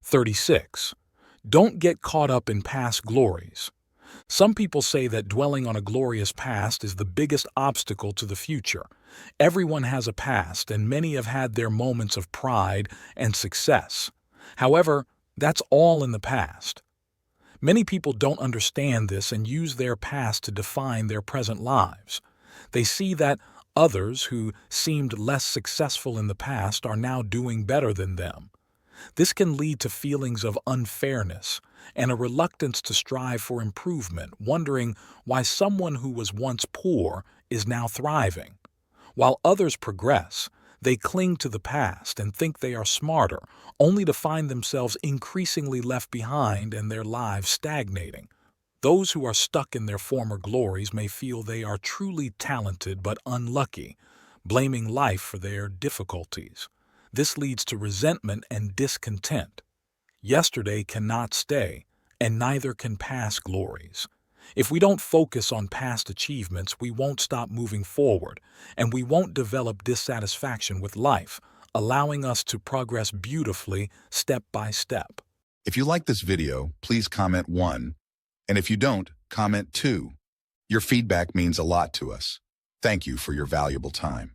36. Don't get caught up in past glories. Some people say that dwelling on a glorious past is the biggest obstacle to the future. Everyone has a past, and many have had their moments of pride and success. However, that's all in the past. Many people don't understand this and use their past to define their present lives. They see that others who seemed less successful in the past are now doing better than them. This can lead to feelings of unfairness and a reluctance to strive for improvement, wondering why someone who was once poor is now thriving. While others progress, they cling to the past and think they are smarter, only to find themselves increasingly left behind and their lives stagnating. Those who are stuck in their former glories may feel they are truly talented but unlucky, blaming life for their difficulties. This leads to resentment and discontent. Yesterday cannot stay, and neither can past glories. If we don't focus on past achievements, we won't stop moving forward, and we won't develop dissatisfaction with life, allowing us to progress beautifully step by step. If you like this video, please comment 1. And if you don't, comment 2. Your feedback means a lot to us. Thank you for your valuable time.